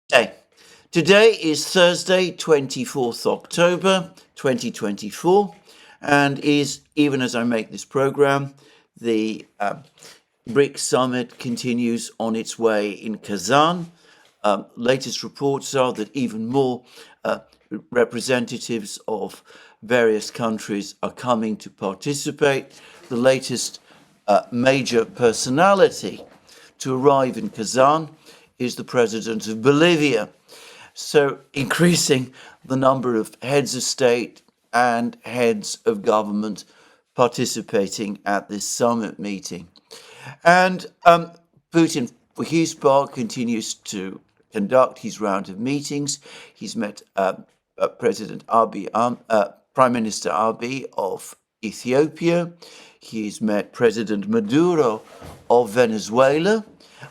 Day. Today is Thursday, 24th October 2024, and is, even as I make this program, the BRICS Summit continues on its way in Kazan. Latest reports are that even more representatives of various countries are coming to participate. The latest major personality to arrive in Kazan is the president of Bolivia. So increasing the number of heads of state and heads of government participating at this summit meeting. And Putin, for his part, continues to conduct his round of meetings. He's met President Abiy, Prime Minister Abiy of Ethiopia. He's met President Maduro of Venezuela.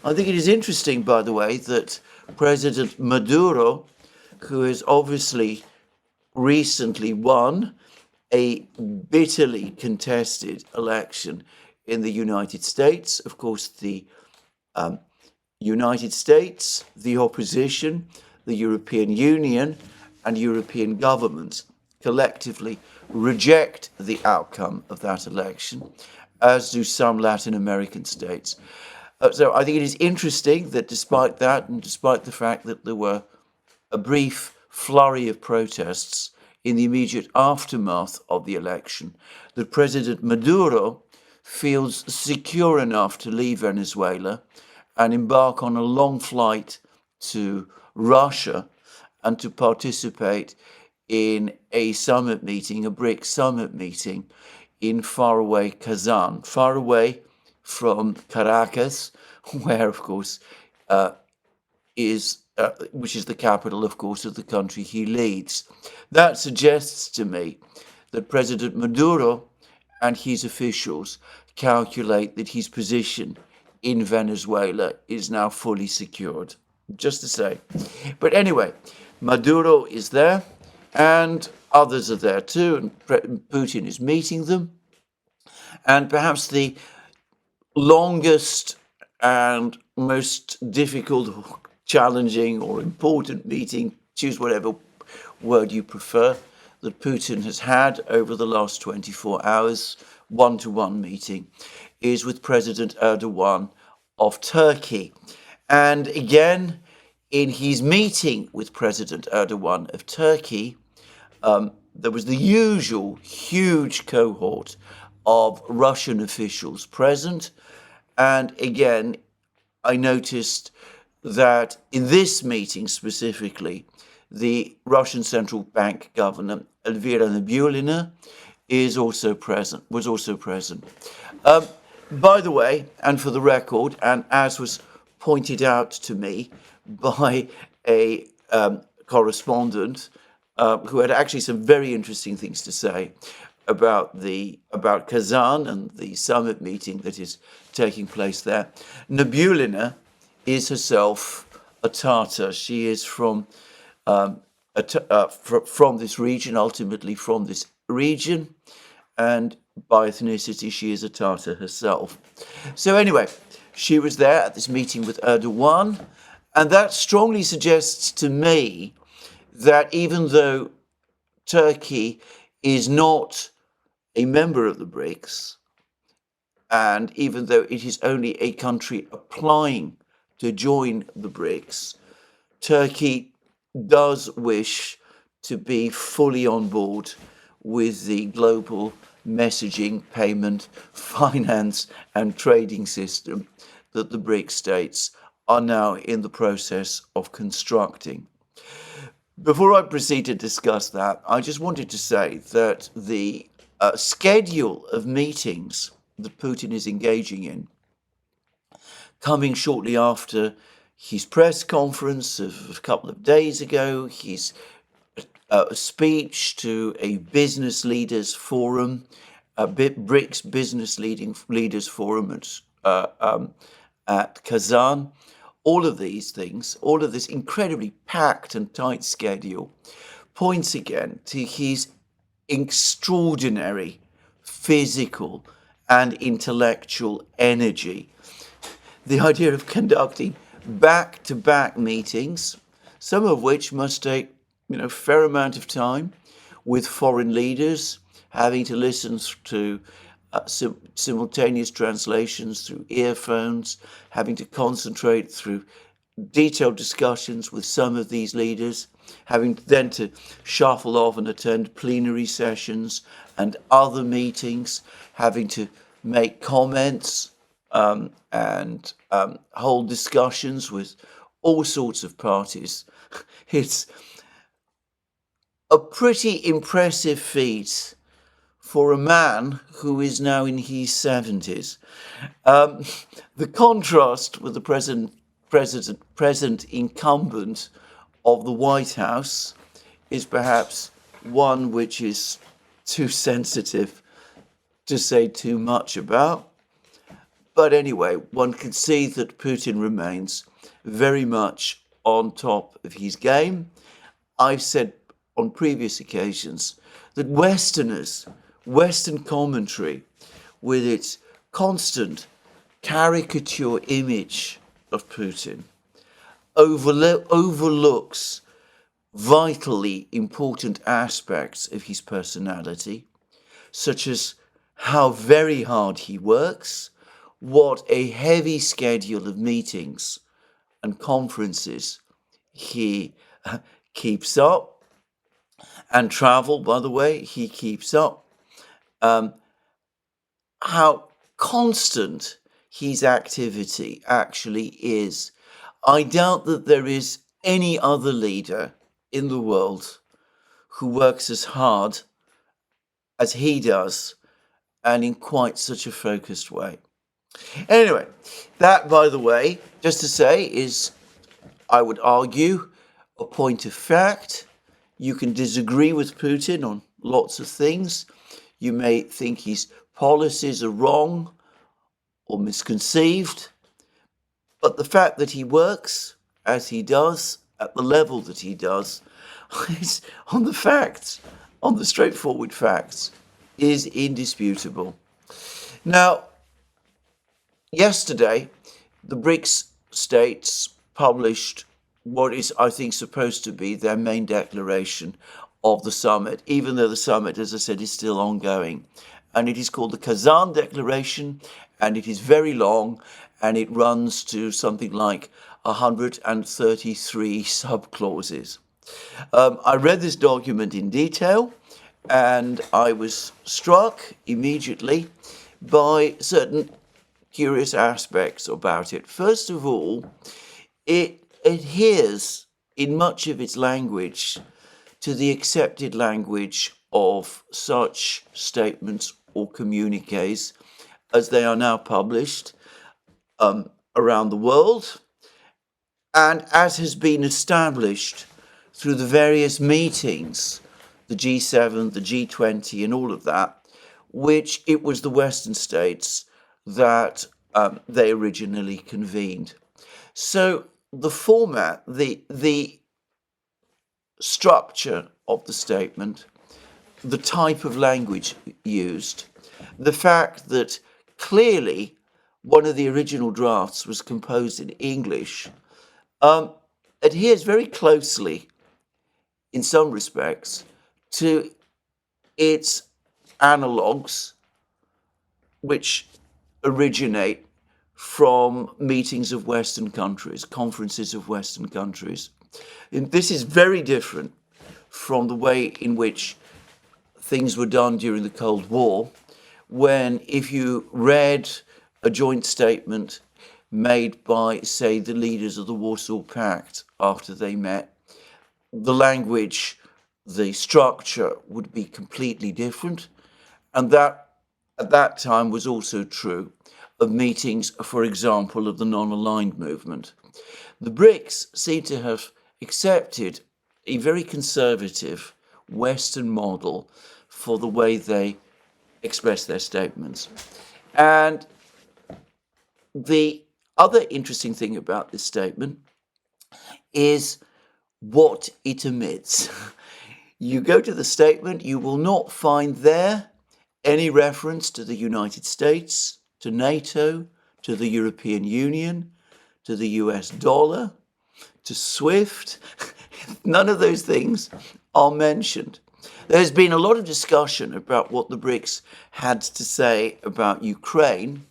I think it is interesting, by the way, that President Maduro, who has obviously recently won a bitterly contested election in the United States. Of course, the United States, the opposition, the European Union, and European governments collectively reject the outcome of that election, as do some Latin American states. So I think it is interesting that despite that, and despite the fact that there were a brief flurry of protests in the immediate aftermath of the election, that President Maduro feels secure enough to leave Venezuela and embark on a long flight to Russia and to participate in a summit meeting, a BRICS summit meeting in faraway Kazan, far away from Caracas, where, of course, which is the capital, of course, of the country he leads. That suggests to me that President Maduro and his officials calculate that his position in Venezuela is now fully secured, just to say. But anyway, Maduro is there, and others are there too, and Putin is meeting them. And perhaps the longest and most difficult, challenging, or important meeting, choose whatever word you prefer, that Putin has had over the last 24 hours, one-to-one meeting, is with President Erdogan of Turkey. And again, in his meeting with President Erdogan of Turkey, there was the usual huge cohort of Russian officials present. And again, I noticed that in this meeting specifically, the Russian Central Bank Governor, Elvira Nabiullina, was also present. By the way, and for the record, and as was pointed out to me by a correspondent who had actually some very interesting things to say about Kazan and the summit meeting that is taking place there. Nabiullina is herself a Tatar. She is from this region, ultimately from this region, and by ethnicity she is a Tatar herself. So anyway, she was there at this meeting with Erdogan, and that strongly suggests to me that even though Turkey is not a member of the BRICS, and even though it is only a country applying to join the BRICS, Turkey does wish to be fully on board with the global messaging, payment, finance, and trading system that the BRICS states are now in the process of constructing. Before I proceed to discuss that, I just wanted to say that the schedule of meetings that Putin is engaging in, coming shortly after his press conference of a couple of days ago, his speech to a business leaders forum, a BRICS business leaders forum at Kazan, all of these things, all of this incredibly packed and tight schedule points again to his extraordinary physical and intellectual energy. The idea of conducting back-to-back meetings, some of which must take, a fair amount of time, with foreign leaders having to listen to simultaneous translations through earphones, having to concentrate through detailed discussions with some of these leaders, having then to shuffle off and attend plenary sessions and other meetings, having to make comments and hold discussions with all sorts of parties. It's a pretty impressive feat for a man who is now in his 70s. The contrast with the present incumbent of the White House is perhaps one which is too sensitive to say too much about. But anyway, one can see that Putin remains very much on top of his game. I've said on previous occasions that Westerners, Western commentary, with its constant caricature image of Putin, overlooks vitally important aspects of his personality, such as how very hard he works, what a heavy schedule of meetings and conferences he keeps up, and travel, by the way, he keeps up, how constant his activity actually is. I doubt that there is any other leader in the world who works as hard as he does and in quite such a focused way. Anyway, that, by the way, just to say, is, I would argue, a point of fact. You can disagree with Putin on lots of things. You may think his policies are wrong or misconceived, but the fact that he works as he does, at the level that he does, is on the facts, on the straightforward facts, is indisputable. Now, yesterday, the BRICS states published what is, I think, supposed to be their main declaration of the summit, even though the summit, as I said, is still ongoing. And it is called the Kazan Declaration, and it is very long, and it runs to something like 133 subclauses. I read this document in detail, and I was struck immediately by certain curious aspects about it. First of all, it adheres in much of its language to the accepted language of such statements or communiques as they are now published around the world, and as has been established through the various meetings, the G7, the G20, and all of that, which it was the Western states that they originally convened. So the format, the structure of the statement, the type of language used, the fact that clearly one of the original drafts was composed in English, adheres very closely, in some respects, to its analogues, which originate from meetings of Western countries, conferences of Western countries. And this is very different from the way in which things were done during the Cold War, when if you read a joint statement made by, say, the leaders of the Warsaw Pact after they met, the language, the structure would be completely different. And that, at that time, was also true of meetings, for example, of the non-aligned movement. The BRICS seem to have accepted a very conservative Western model for the way they express their statements. And the other interesting thing about this statement is what it omits. You go to the statement, you will not find there any reference to the United States, to NATO, to the European Union, to the US dollar, to SWIFT, None of those things are mentioned. There's been a lot of discussion about what the BRICS had to say about Ukraine.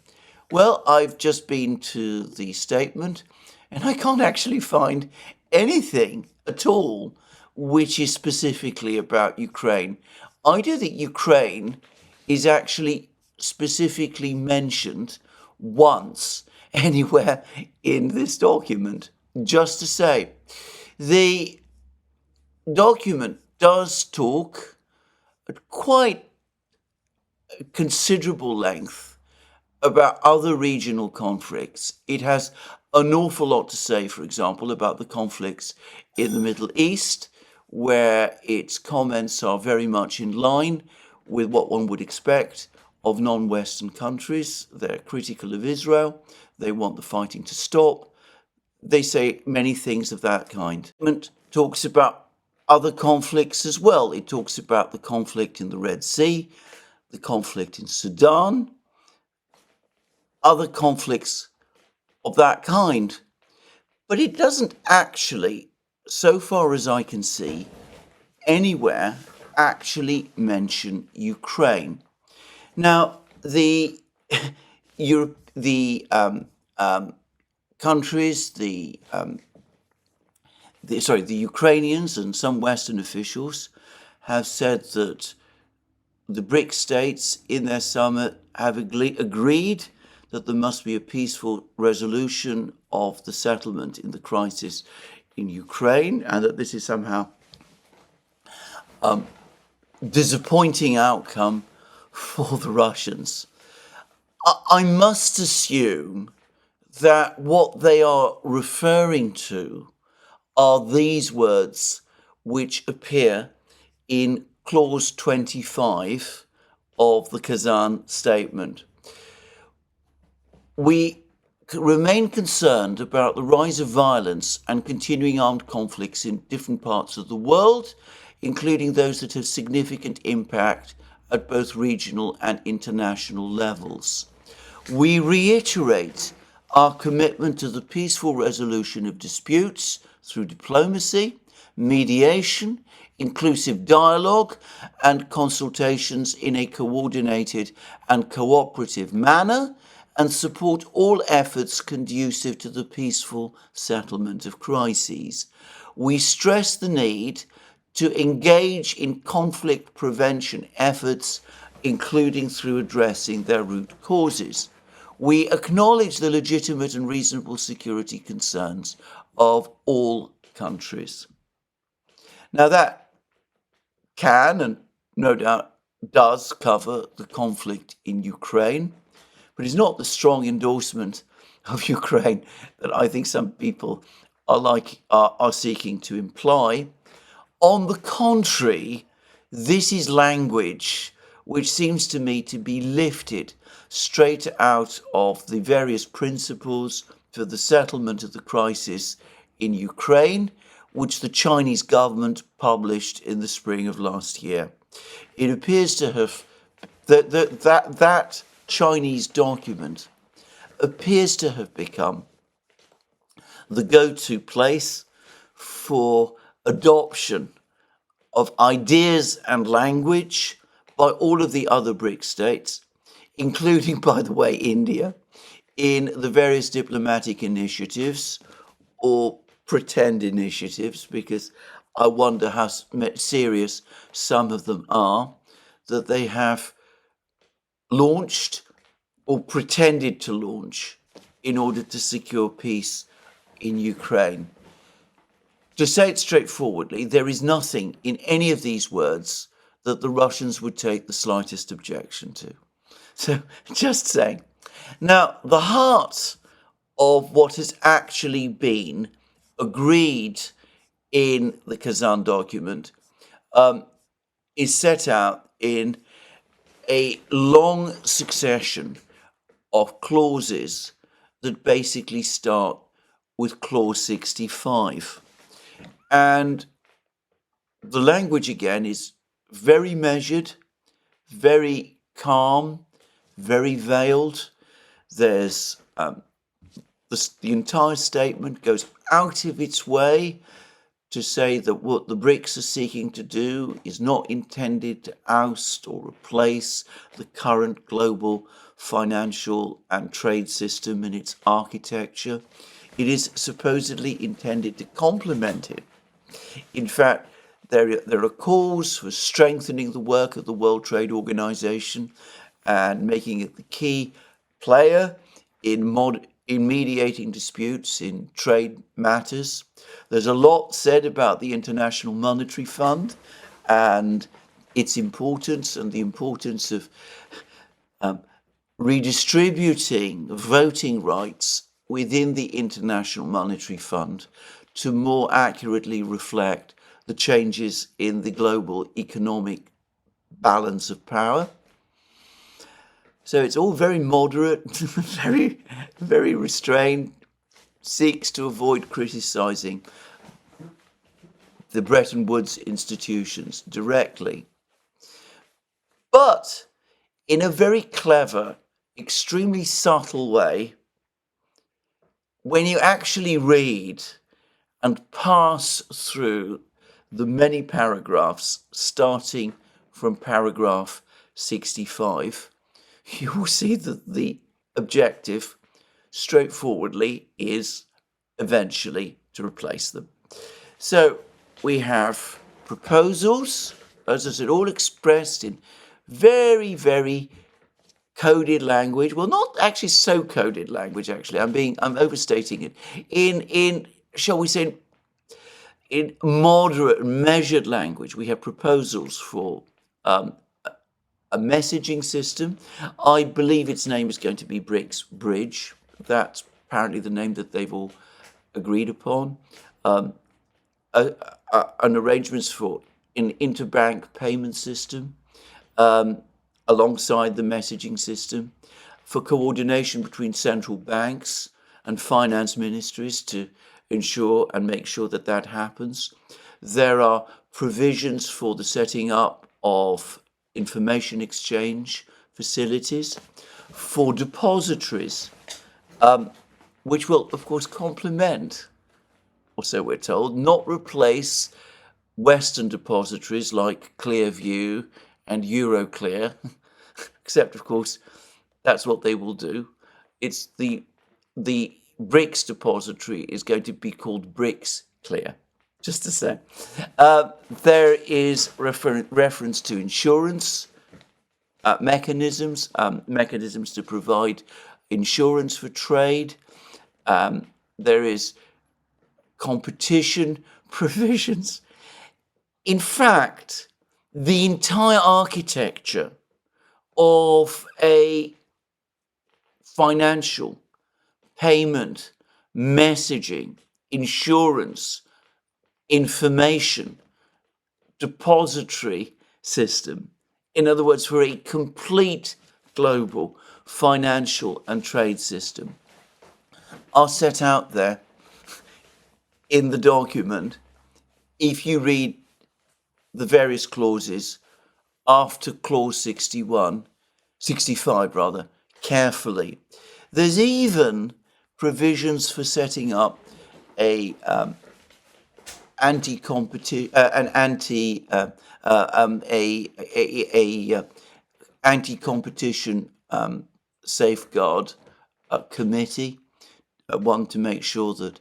Well, I've just been to the statement, and I can't actually find anything at all which is specifically about Ukraine. I do think Ukraine is actually specifically mentioned once anywhere in this document. Just to say, the document does talk at quite considerable length about other regional conflicts. It has an awful lot to say, for example, about the conflicts in the Middle East, where its comments are very much in line with what one would expect of non-Western countries. They're critical of Israel. They want the fighting to stop. They say many things of that kind. It talks about other conflicts as well. It talks about the conflict in the Red Sea, the conflict in Sudan, other conflicts of that kind. But it doesn't actually, so far as I can see, anywhere actually mention Ukraine. Now, the countries, the Ukrainians and some Western officials have said that the BRICS states in their summit have agreed that there must be a peaceful resolution of the settlement in the crisis in Ukraine, and that this is somehow a disappointing outcome for the Russians. I must assume that what they are referring to are these words which appear in clause 25 of the Kazan statement. We remain concerned about the rise of violence and continuing armed conflicts in different parts of the world, including those that have significant impact at both regional and international levels. We reiterate our commitment to the peaceful resolution of disputes through diplomacy, mediation, inclusive dialogue, and consultations in a coordinated and cooperative manner, and support all efforts conducive to the peaceful settlement of crises. We stress the need to engage in conflict prevention efforts, including through addressing their root causes. We acknowledge the legitimate and reasonable security concerns of all countries. Now that can, and no doubt does, cover the conflict in Ukraine, but it's not the strong endorsement of Ukraine that I think some people are seeking to imply. On the contrary, this is language which seems to me to be lifted straight out of the various principles for the settlement of the crisis in Ukraine, which the Chinese government published in the spring of last year. It appears to have that Chinese document appears to have become the go-to place for adoption of ideas and language by all of the other BRICS states, including, by the way, India, in the various diplomatic initiatives or pretend initiatives, because I wonder how serious some of them are, that they have launched or pretended to launch in order to secure peace in Ukraine. To say it straightforwardly, there is nothing in any of these words that the Russians would take the slightest objection to. So, just saying. Now, the heart of what has actually been agreed in the Kazan document is set out in a long succession of clauses that basically start with clause 65. And the language, again, is very measured, very calm, very veiled. There's the entire statement goes out of its way to say that what the BRICS are seeking to do is not intended to oust or replace the current global financial and trade system and its architecture. It is supposedly intended to complement it. In fact, there are calls for strengthening the work of the World Trade Organization and making it the key player in mediating disputes in trade matters. There's a lot said about the International Monetary Fund and its importance and the importance of redistributing voting rights within the International Monetary Fund to more accurately reflect the changes in the global economic balance of power. So it's all very moderate, very restrained, seeks to avoid criticizing the Bretton Woods institutions directly. But in a very clever, extremely subtle way, when you actually read and pass through the many paragraphs starting from paragraph 65, you will see that the objective, straightforwardly, is eventually to replace them. So we have proposals, as I said, all expressed in very, very coded language. Well, not actually so coded language, actually. I'm overstating it. In shall we say, in moderate, measured language, we have proposals for a messaging system. I believe its name is going to be BRICS Bridge. That's apparently the name that they've all agreed upon. An arrangements for an interbank payment system alongside the messaging system, for coordination between central banks and finance ministries to ensure and make sure that that happens. There are provisions for the setting up of information exchange facilities, for depositories, which will, of course, complement, or so we're told, not replace Western depositories like Clearview and Euroclear, except, of course, that's what they will do. It's the BRICS depository is going to be called BRICS Clear, just to say. There is reference to insurance mechanisms to provide insurance for trade. There is competition provisions. In fact, the entire architecture of a financial, payment, messaging, insurance, information, depository system, in other words, for a complete global financial and trade system, are set out there in the document. If you read the various clauses after clause 65 carefully, there's even provisions for setting up a anti-competition safeguard committee, one to make sure that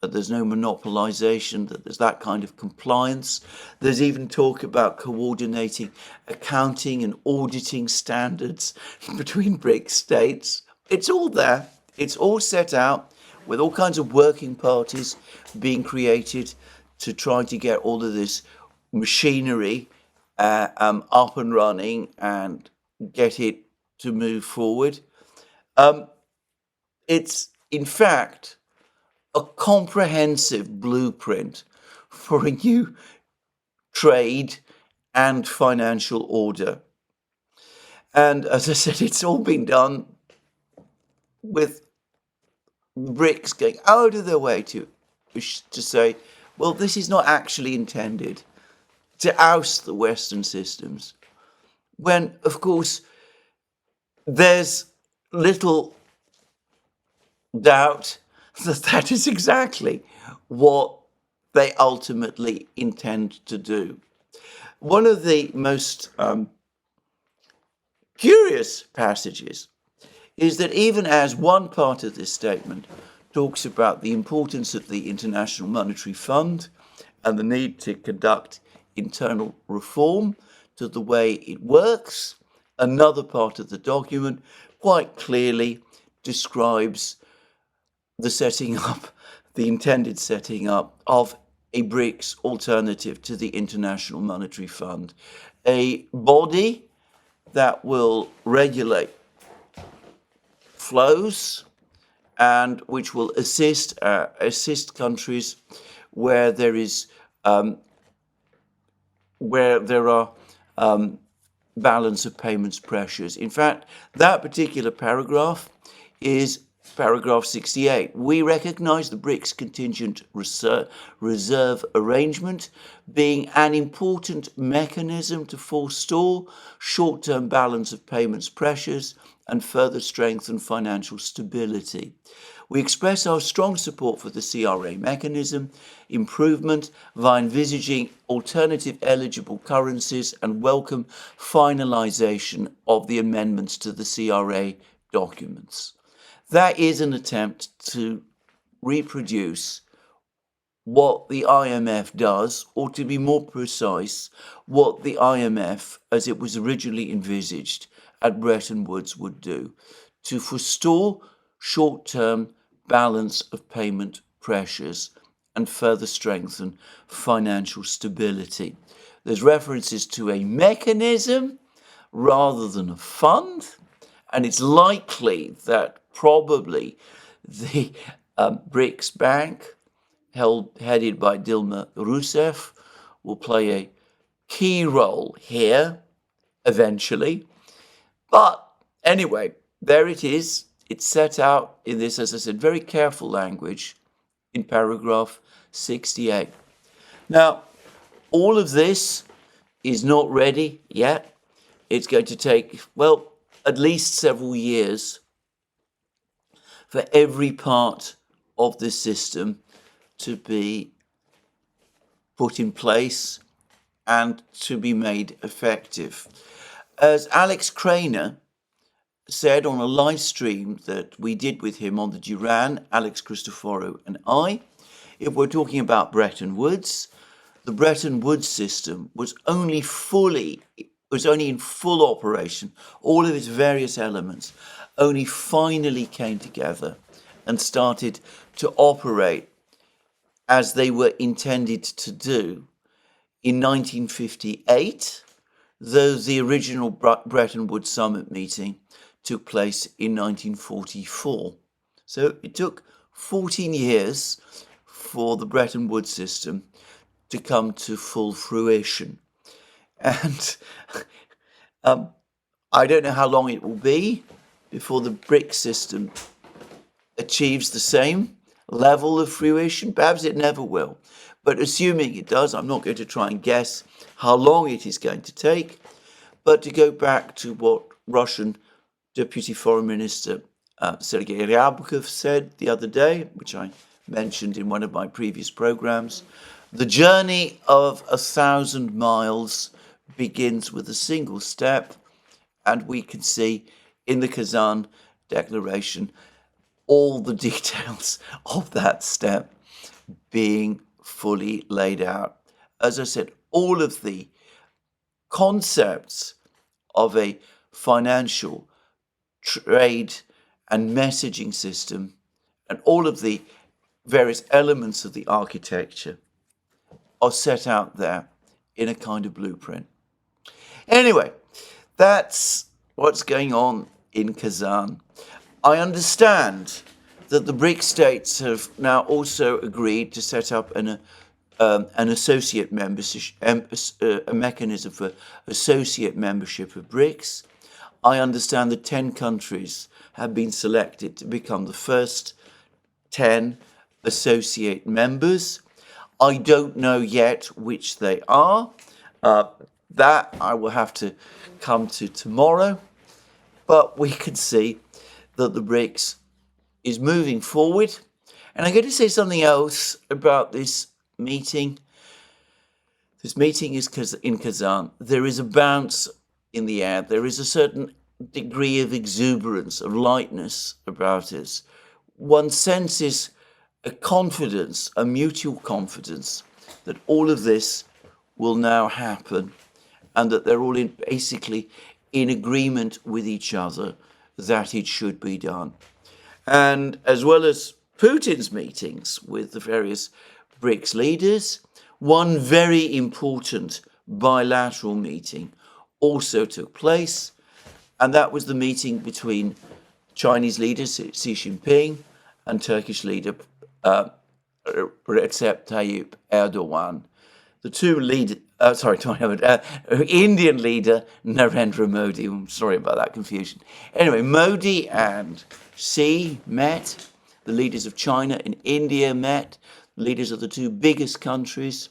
there's no monopolization, that there's that kind of compliance. There's even talk about coordinating accounting and auditing standards between BRICS states. It's all there. It's all set out with all kinds of working parties being created to try to get all of this machinery up and running and get it to move forward. It's, in fact, a comprehensive blueprint for a new trade and financial order. And as I said, it's all been done with BRICS going out of their way to say, well, this is not actually intended to oust the Western systems, when, of course, there's little doubt that that is exactly what they ultimately intend to do. One of the most curious passages is that even as one part of this statement talks about the importance of the International Monetary Fund and the need to conduct internal reform to the way it works, another part of the document quite clearly describes the setting up, the intended setting up of a BRICS alternative to the International Monetary Fund, a body that will regulate flows and which will assist countries where there are balance of payments pressures. In fact, that particular paragraph is paragraph 68. We recognize the BRICS contingent reserve arrangement being an important mechanism to forestall short-term balance of payments pressures and further strengthen financial stability. We express our strong support for the CRA mechanism improvement via envisaging alternative eligible currencies and welcome finalization of the amendments to the CRA documents. That is an attempt to reproduce what the IMF does, or to be more precise, what the IMF, as it was originally envisaged at Bretton Woods, would do, to forestall short-term balance of payment pressures and further strengthen financial stability. There's references to a mechanism rather than a fund, and it's likely that probably the BRICS Bank, headed by Dilma Rousseff, will play a key role here eventually. But anyway, there it is. It's set out in this, as I said, very careful language in paragraph 68. Now, all of this is not ready yet. It's going to take, well, at least several years for every part of this system to be put in place and to be made effective. As Alex Craner said on a live stream that we did with him on the Duran, Alex Cristoforo and I, if we're talking about Bretton Woods, the Bretton Woods system was only in full operation. All of its various elements only finally came together and started to operate as they were intended to do in 1958, though the original Bretton Woods Summit meeting took place in 1944. So it took 14 years for the Bretton Woods system to come to full fruition. And I don't know how long it will be before the BRICS system achieves the same level of fruition. Perhaps it never will. But assuming it does, I'm not going to try and guess how long it is going to take. But to go back to what Russian Deputy Foreign Minister Sergei Ryabkov said the other day, which I mentioned in one of my previous programs, the journey of 1,000 miles begins with a single step, and we can see in the Kazan Declaration all the details of that step being fully laid out. As I said, all of the concepts of a financial, trade and messaging system and all of the various elements of the architecture are set out there in a kind of blueprint. Anyway, that's what's going on in Kazan. I understand that the BRICS states have now also agreed to set up an associate membership, a mechanism for associate membership of BRICS. I understand that 10 countries have been selected to become the first 10 associate members. I don't know yet which they are. That I will have to come to tomorrow. But we can see that the BRICS is moving forward. And I'm going to say something else about this meeting. This meeting is in Kazan. There is a bounce in the air. There is a certain degree of exuberance, of lightness about it. One senses a confidence, a mutual confidence that all of this will now happen and that they're all basically in agreement with each other that it should be done. And as well as Putin's meetings with the various BRICS leaders, one very important bilateral meeting also took place, and that was the meeting between Chinese leader Xi Jinping and Turkish leader Recep Tayyip Erdogan. The two leaders, Indian leader Narendra Modi. I'm sorry about that confusion. Anyway, Modi and Xi met. The leaders of China and India met. Leaders of the two biggest countries,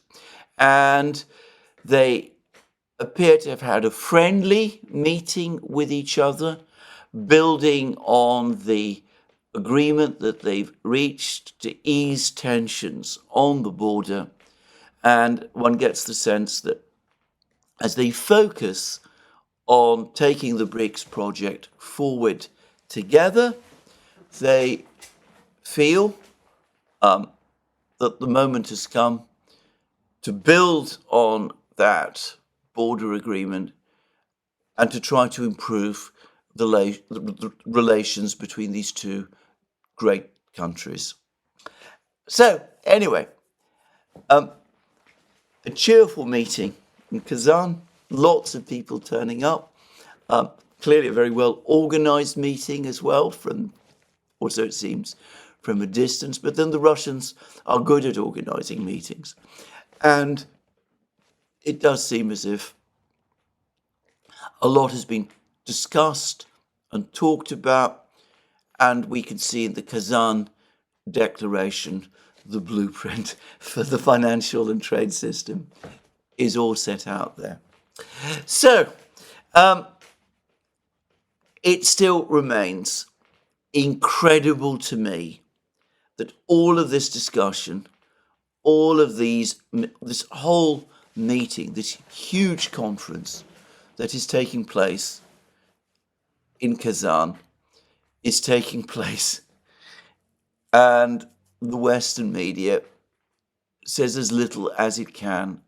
and they appear to have had a friendly meeting with each other, building on the agreement that they've reached to ease tensions on the border. And one gets the sense that as they focus on taking the BRICS project forward together, they feel that the moment has come to build on that border agreement and to try to improve the relations between these two great countries. So, anyway, a cheerful meeting in Kazan, lots of people turning up, clearly a very well organized meeting as well, or so it seems, from a distance. But then the Russians are good at organizing meetings. And it does seem as if a lot has been discussed and talked about, and we can see in the Kazan Declaration the blueprint for the financial and trade system is all set out there. So, it still remains incredible to me that all of this discussion, all of this whole meeting, this huge conference that is taking place in Kazan is taking place, and the Western media says as little as it can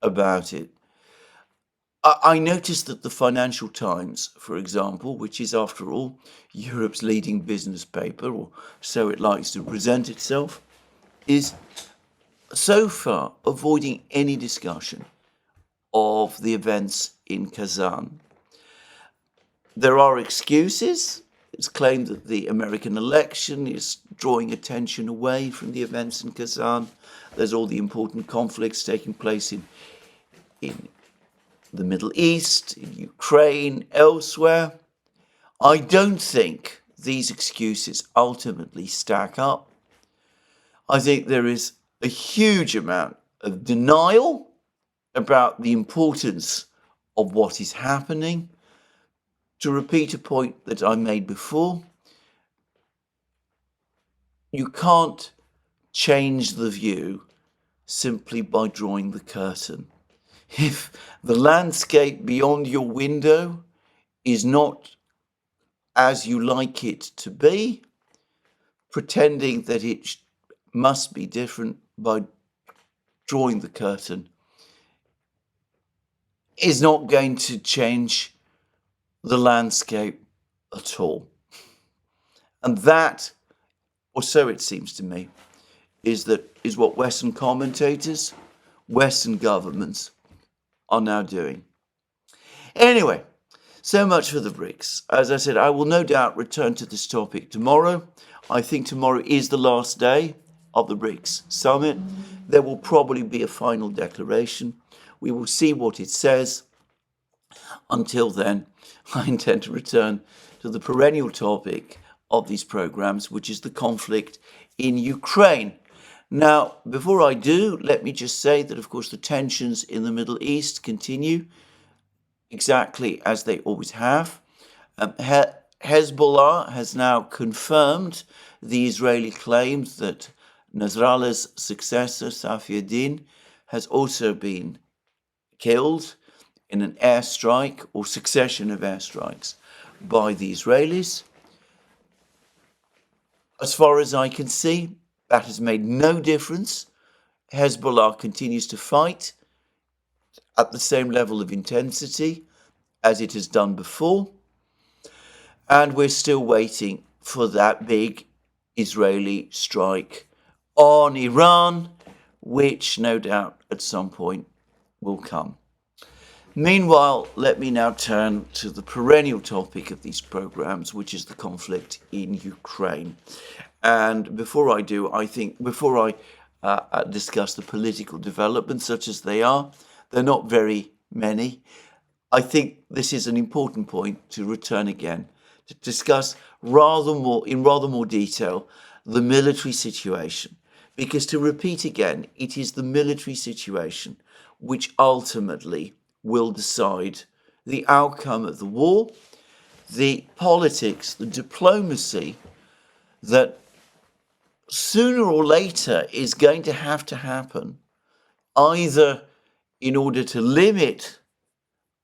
about it. I noticed that the Financial Times, for example, which is, after all, Europe's leading business paper, or so it likes to present itself, is so far avoiding any discussion of the events in Kazan. There are excuses. It's claimed that the American election is drawing attention away from the events in Kazan. There's all the important conflicts taking place in the Middle East, in Ukraine, elsewhere. I don't think these excuses ultimately stack up. I think there is a huge amount of denial about the importance of what is happening. To repeat a point that I made before, you can't change the view simply by drawing the curtain. If the landscape beyond your window is not as you like it to be, pretending that it must be different by drawing the curtain is not going to change the landscape at all. And that, or so it seems to me, is what Western commentators, Western governments are now doing. Anyway, so much for the BRICS. As I said, I will no doubt return to this topic tomorrow. I think tomorrow is the last day of the BRICS Summit. There will probably be a final declaration. We will see what it says. Until then, I intend to return to the perennial topic of these programs, which is the conflict in Ukraine. Now, before I do, let me just say that, of course, the tensions in the Middle East continue exactly as they always have. Hezbollah has now confirmed the Israeli claims that Nasrallah's successor, Safieddin, has also been killed in an airstrike or succession of airstrikes by the Israelis. As far as I can see, that has made no difference. Hezbollah continues to fight at the same level of intensity as it has done before. And we're still waiting for that big Israeli strike on Iran, which no doubt at some point will come. Meanwhile, let me now turn to the perennial topic of these programs, which is the conflict in Ukraine. And before I do, before I discuss the political developments such as they are, they're not very many. I think this is an important point to return again, to discuss in rather more detail the military situation. Because to repeat again, it is the military situation which ultimately will decide the outcome of the war, the politics, the diplomacy that sooner or later is going to happen, either in order to limit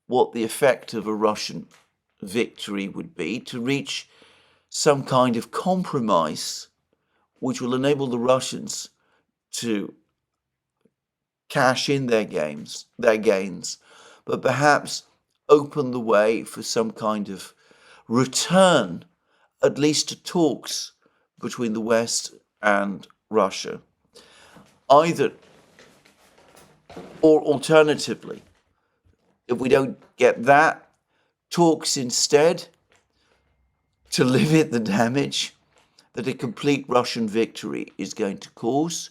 what the effect of a Russian victory would be, to reach some kind of compromise which will enable the Russians to cash in their gains, but perhaps open the way for some kind of return, at least to talks between the West and Russia. Either, or alternatively, if we don't get that, talks instead to limit the damage that a complete Russian victory is going to cause,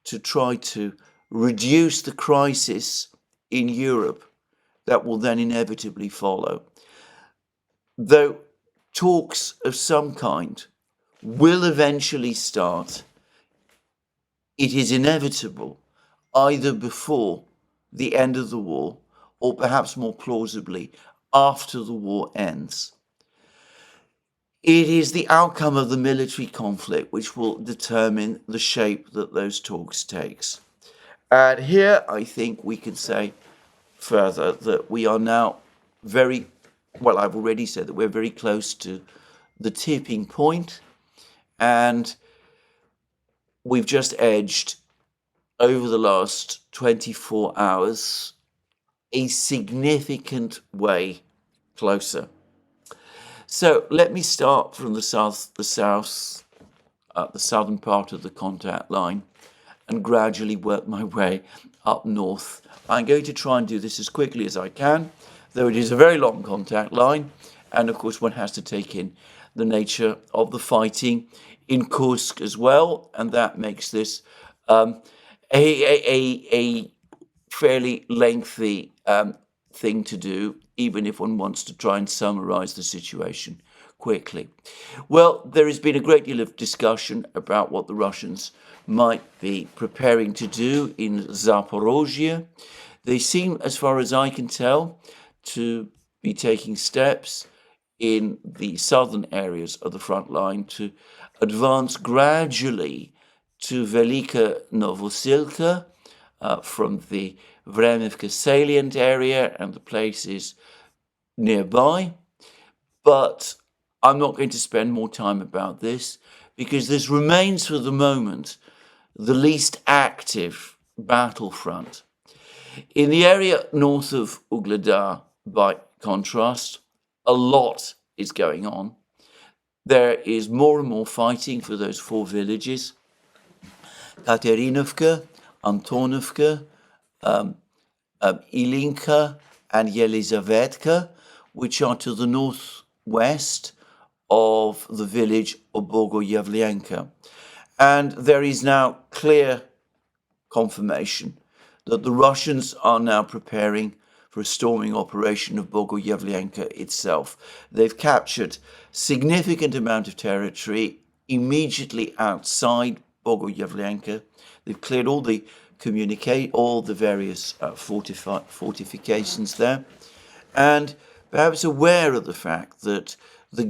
to try to reduce the crisis in Europe that will then inevitably follow. Though talks of some kind will eventually start, it is inevitable either before the end of the war or perhaps more plausibly after the war ends. It is the outcome of the military conflict which will determine the shape that those talks takes. And here I think we can say further that we are now I've already said that we're very close to the tipping point, and we've just edged over the last 24 hours a significant way closer. So let me start from the southern part of the contact line and gradually work my way up north. I'm going to try and do this as quickly as I can, though it is a very long contact line, and of course one has to take in the nature of the fighting in Kursk as well, and that makes this a fairly lengthy thing to do, even if one wants to try and summarize the situation quickly. Well, there has been a great deal of discussion about what the Russians might be preparing to do in Zaporozhye. They seem, as far as I can tell, to be taking steps in the southern areas of the front line to advance gradually to Velika Novosilka from the Vremivka salient area and the places nearby. But I'm not going to spend more time about this because this remains for the moment the least active battlefront. In the area north of Ugledar, by contrast, a lot is going on. There is more and more fighting for those four villages: Katerinovka, Antonovka, Ilinka, and Yelizavetka, which are to the northwest of the village of Bogoyavlenka. And there is now clear confirmation that the Russians are now preparing for a storming operation of Bogoyavlenka itself. They've captured significant amount of territory immediately outside Bogoyavlenka. They've cleared all the various fortifications there, and perhaps aware of the fact that the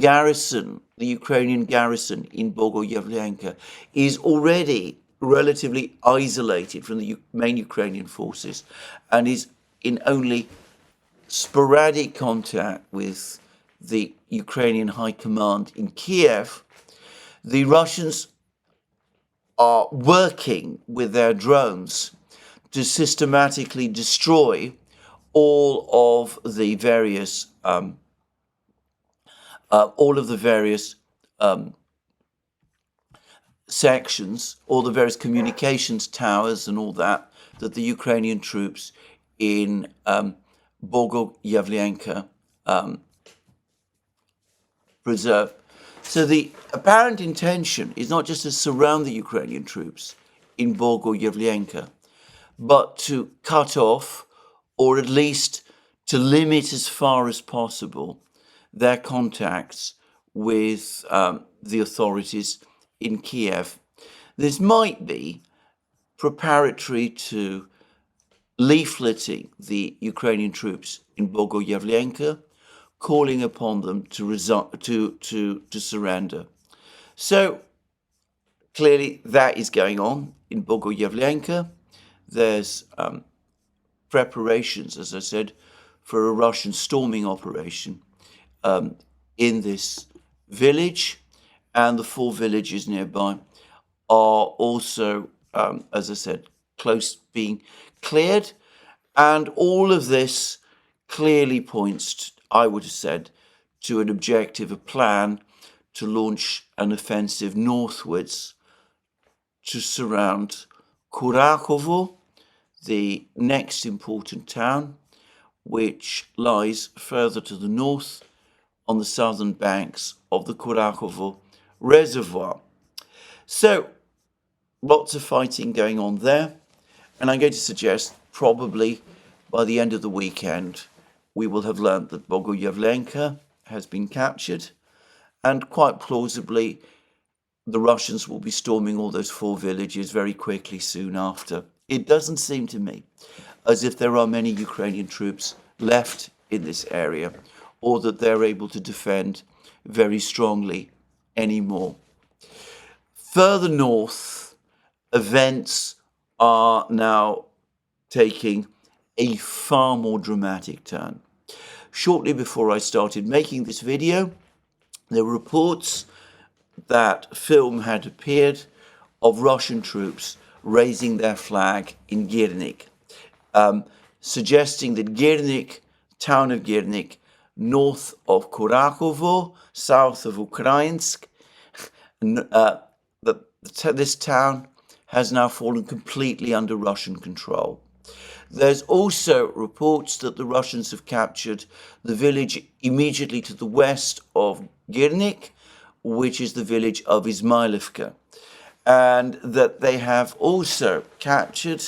Ukrainian garrison in Bogoyavlenka is already relatively isolated from the main Ukrainian forces and is in only sporadic contact with the Ukrainian high command in Kiev, the Russians are working with their drones to systematically destroy all of the various sections, all the various communications towers and all that the Ukrainian troops in Bogoyavlenka preserve. So the apparent intention is not just to surround the Ukrainian troops in Bogoyavlenka, but to cut off, or at least to limit as far as possible, their contacts with the authorities in Kiev. This might be preparatory to leafleting the Ukrainian troops in Bogoyavlenka, calling upon them to surrender. So clearly that is going on in Bogoyavlenka. There's preparations, as I said, for a Russian storming operation in this village, and the 4 villages nearby are also, as I said, close being cleared. And all of this clearly points, I would have said, to an objective, a plan to launch an offensive northwards to surround Kurakovo, the next important town, which lies further to the north on the southern banks of the Kurakovo reservoir. So lots of fighting going on there, and I'm going to suggest probably by the end of the weekend we will have learned that Bogoyavlenka has been captured, and quite plausibly the Russians will be storming all those 4 villages very quickly soon after. It doesn't seem to me as if there are many Ukrainian troops left in this area, or that they're able to defend very strongly anymore. Further north, events are now taking a far more dramatic turn. Shortly before I started making this video, there were reports that film had appeared of Russian troops raising their flag in Girnik, suggesting that Girnik, town of Girnik, north of Kurakovo, south of Ukrainsk, this town has now fallen completely under Russian control. There's also reports that the Russians have captured the village immediately to the west of Girnik, which is the village of Izmailovka, and that they have also captured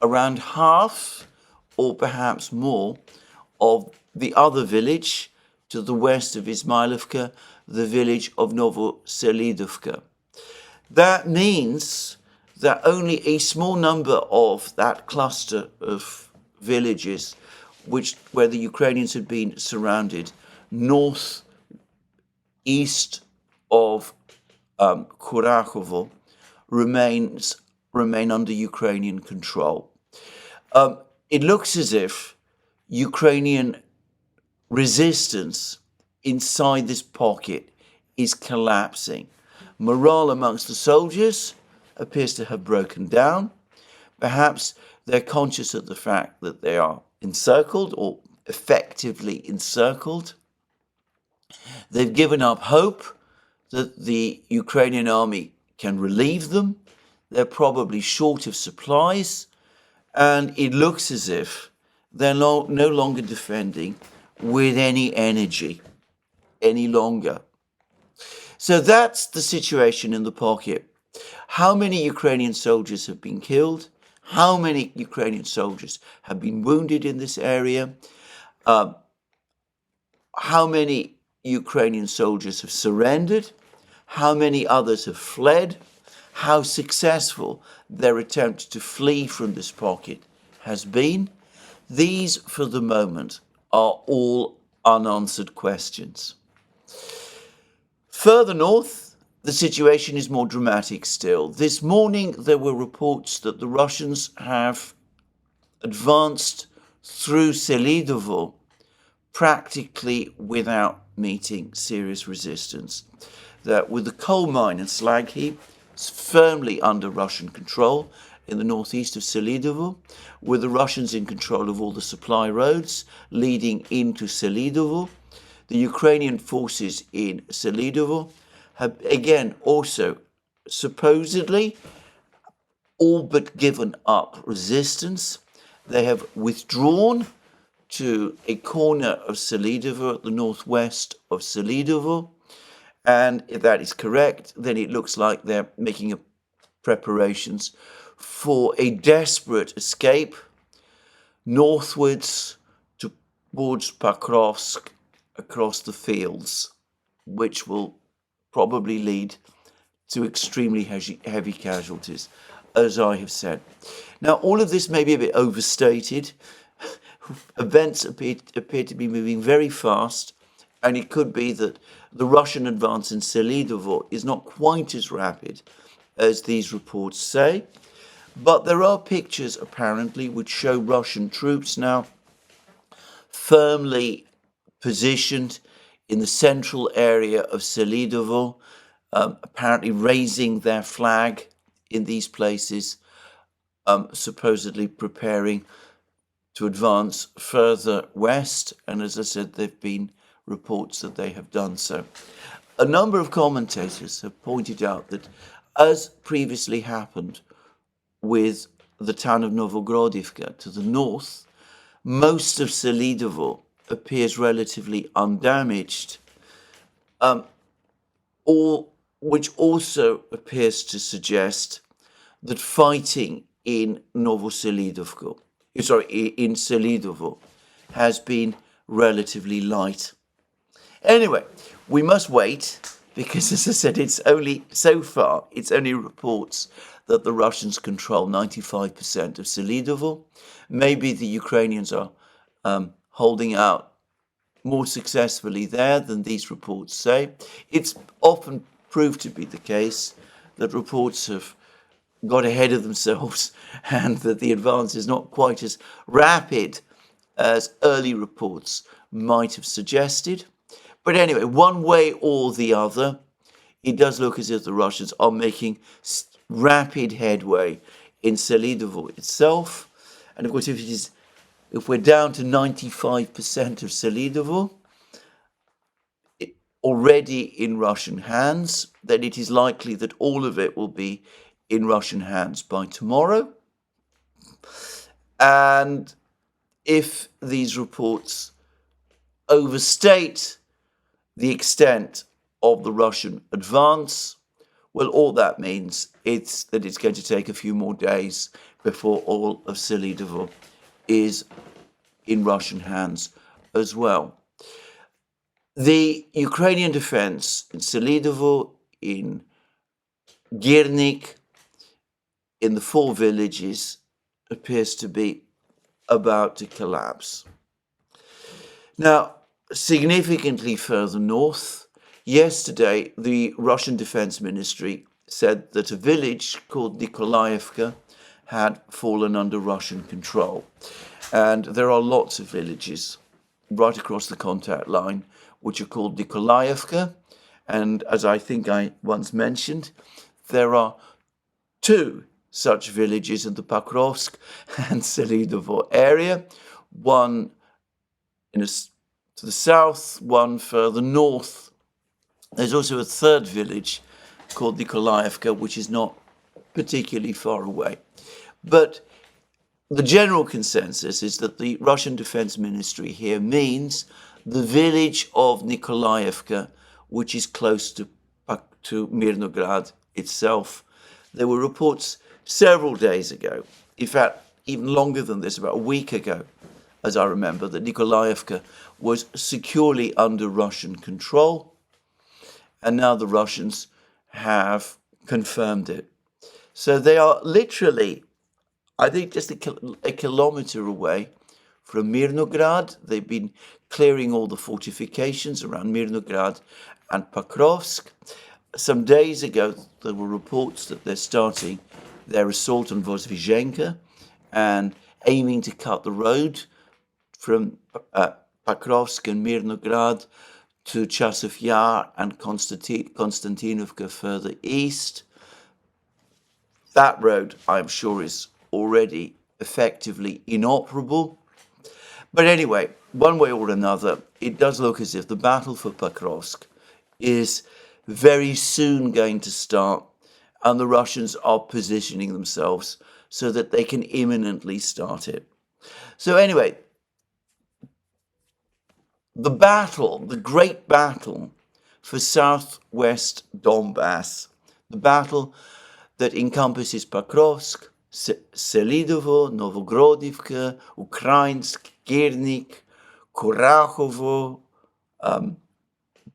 around half, or perhaps more, of the other village to the west of Izmailovka, the village of Selidovo. That means that only a small number of that cluster of villages where the Ukrainians had been surrounded north east of Kurakovo remain under Ukrainian control. It looks as if Ukrainian resistance inside this pocket is collapsing. Morale amongst the soldiers appears to have broken down. Perhaps they're conscious of the fact that they are encircled, or effectively encircled. They've given up hope that the Ukrainian army can relieve them. They're probably short of supplies, and it looks as if they're no longer defending with any energy any longer. So that's the situation in the pocket. How many Ukrainian soldiers have been killed? How many Ukrainian soldiers have been wounded in this area? How many Ukrainian soldiers have surrendered? How many others have fled? How successful their attempt to flee from this pocket has been? These, for the moment, are all unanswered questions. Further north, the situation is more dramatic still. This morning, there were reports that the Russians have advanced through Selidovo practically without meeting serious resistance. That with the coal mine and slag heap firmly under Russian control in the northeast of Selidovo, with the Russians in control of all the supply roads leading into Selidovo, the Ukrainian forces in Selidovo have again also supposedly all but given up resistance. They have withdrawn to a corner of Selidovo at the northwest of Selidovo. And if that is correct, then it looks like they're making preparations for a desperate escape northwards towards Pokrovsk across the fields, which will probably lead to extremely heavy casualties, as I have said. Now, all of this may be a bit overstated. Events appear to be moving very fast, and it could be that the Russian advance in Selidovo is not quite as rapid as these reports say. But there are pictures, apparently, which show Russian troops now firmly positioned in the central area of Selidovo, apparently raising their flag in these places, supposedly preparing to advance further west. And as I said, there have been reports that they have done so. A number of commentators have pointed out that, as previously happened with the town of Novogrodivka to the north, most of Selidovo appears relatively undamaged, which also appears to suggest that fighting in in Selidovo has been relatively light. Anyway, we must wait, because as I said, it's only reports that the Russians control 95% of Selidovo. Maybe the Ukrainians are holding out more successfully there than these reports say. It's often proved to be the case that reports have got ahead of themselves and that the advance is not quite as rapid as early reports might have suggested. But anyway, one way or the other, it does look as if the Russians are making rapid headway in Selidovo itself. And of course, if we're down to 95% of Selidovo already in Russian hands, then it is likely that all of it will be in Russian hands by tomorrow. And if these reports overstate the extent of the Russian advance, well, all that means is that it's going to take a few more days before all of Selidovo is in Russian hands as well. The Ukrainian defense in Selidovo, in Girnik, in the 4 villages, appears to be about to collapse. Now, significantly further north, yesterday the Russian Defense Ministry said that a village called Nikolaevka had fallen under Russian control. And there are lots of villages right across the contact line which are called Nikolaevka. And as I think I once mentioned, there are 2 such villages in the Pokrovsk and Selidovo area, one to the south, one further north. There's also a 3rd village called Nikolaevka, which is not particularly far away. But the general consensus is that the Russian Defense Ministry here means the village of Nikolaevka, which is close to Mirnograd itself. There were reports several days ago, in fact, even longer than this, about a week ago, as I remember, that Nikolaevka was securely under Russian control. And now the Russians have confirmed it. So they are literally, I think, just a kilometer away from Mirnograd. They've been clearing all the fortifications around Mirnograd and Pokrovsk. some days ago, there were reports that they're starting their assault on Vozviženka and aiming to cut the road from Pokrovsk and Mirnograd to Chasov Yar and Konstantinovka further east. That road, I'm sure, is already effectively inoperable. But anyway, one way or another, it does look as if the battle for Pokrovsk is very soon going to start, and the Russians are positioning themselves so that they can imminently start it. So anyway, the battle, the great battle for southwest Donbass, the battle that encompasses Pokrovsk, Selidovo, Novogrodivka, Ukrainsk, Girnik, Kurachovo,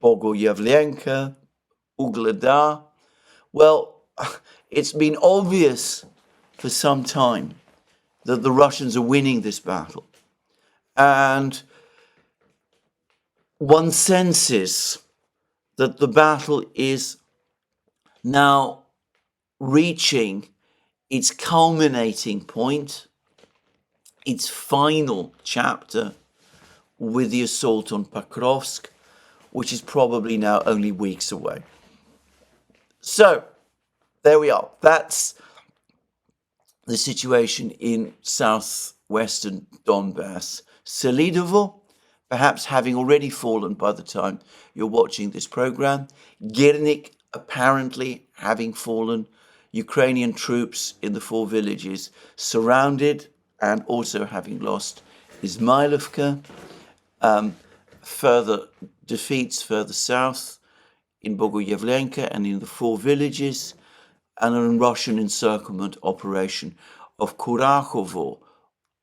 Bogoyavlenka, Ugleda. Well, it's been obvious for some time that the Russians are winning this battle. And one senses that the battle is now reaching its culminating point, its final chapter, with the assault on Pokrovsk, which is probably now only weeks away. So, there we are. That's the situation in southwestern Donbass. Selidovo, perhaps having already fallen by the time you're watching this program. Girnik, apparently having fallen. Ukrainian troops in the 4 villages surrounded and also having lost Izmailovka. Further defeats further south in Bogoyavlenka and in the 4 villages, and a Russian encirclement operation of Kurachovo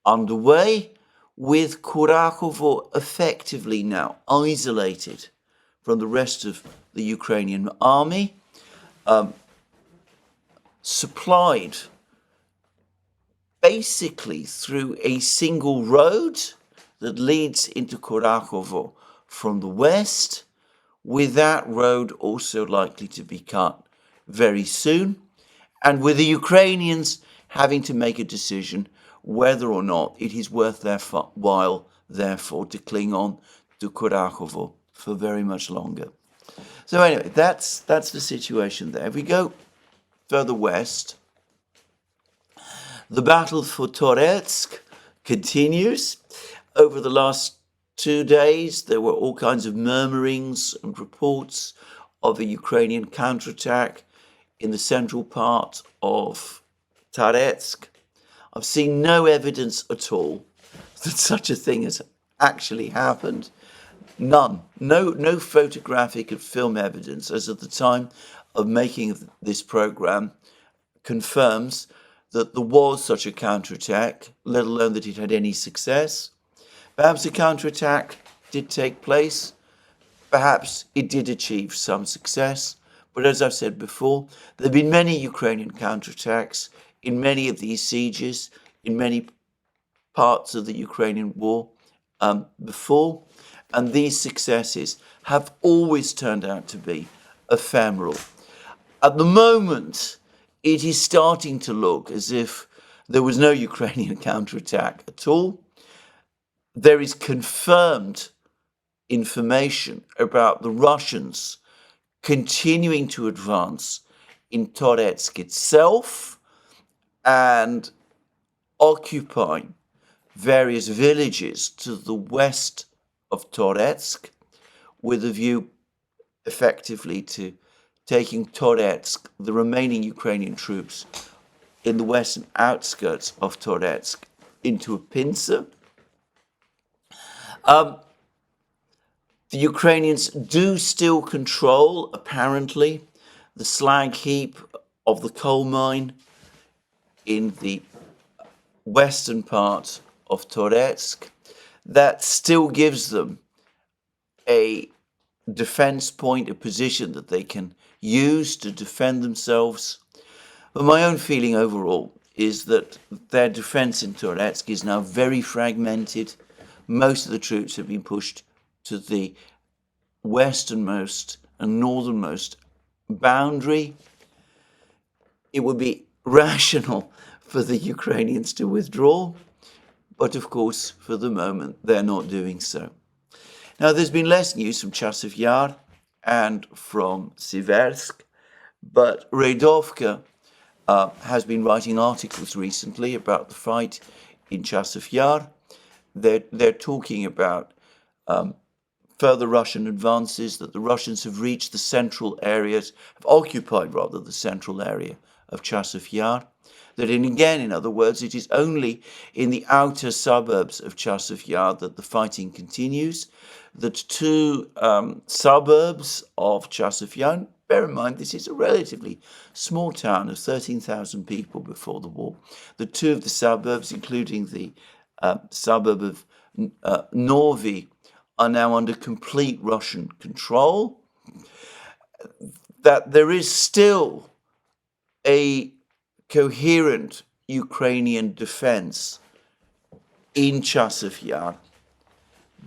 underway, with Kurachovo effectively now isolated from the rest of the Ukrainian army, supplied basically through a single road that leads into Kurachovo from the west, with that road also likely to be cut very soon, and with the Ukrainians having to make a decision whether or not it is worth their while, therefore, to cling on to Kurachovo for very much longer. So anyway, that's the situation there. If we go further west, the battle for Toretsk continues. Over the last 2 days, there were all kinds of murmurings and reports of a Ukrainian counterattack in the central part of Toretsk. I've seen no evidence at all that such a thing has actually happened. None. No photographic and film evidence, as at the time of making this program, confirms that there was such a counterattack, let alone that it had any success. Perhaps a counterattack did take place. Perhaps it did achieve some success. But as I've said before, there have been many Ukrainian counterattacks in many of these sieges, in many parts of the Ukrainian war before, and these successes have always turned out to be ephemeral. At the moment, it is starting to look as if there was no Ukrainian counterattack at all. There is confirmed information about the Russians continuing to advance in Toretsk itself and occupying various villages to the west of Toretsk, with a view effectively to taking Toretsk, the remaining Ukrainian troops in the western outskirts of Toretsk, into a pincer. The Ukrainians do still control, apparently, the slag heap of the coal mine in the western part of Toretsk. That still gives them a defense point, a position that they can use to defend themselves. But my own feeling overall is that their defense in Toretsk is now very fragmented. Most of the troops have been pushed to the westernmost and northernmost boundary, it would be rational for the Ukrainians to withdraw. But of course, for the moment, they're not doing so. Now, there's been less news from Chasiv Yar and from Siversk, but Redovka has been writing articles recently about the fight in Chasiv Yar. They're talking about further Russian advances, that the Russians have reached the central areas, have occupied rather the central area of Chasiv Yar. That in other words, it is only in the outer suburbs of Chasiv Yar that the fighting continues. That two suburbs of Chasiv Yar, bear in mind this is a relatively small town of 13,000 people before the war. The two of the suburbs, including the suburb of Novi, are now under complete Russian control. That there is still a coherent Ukrainian defense in Chasiv Yar,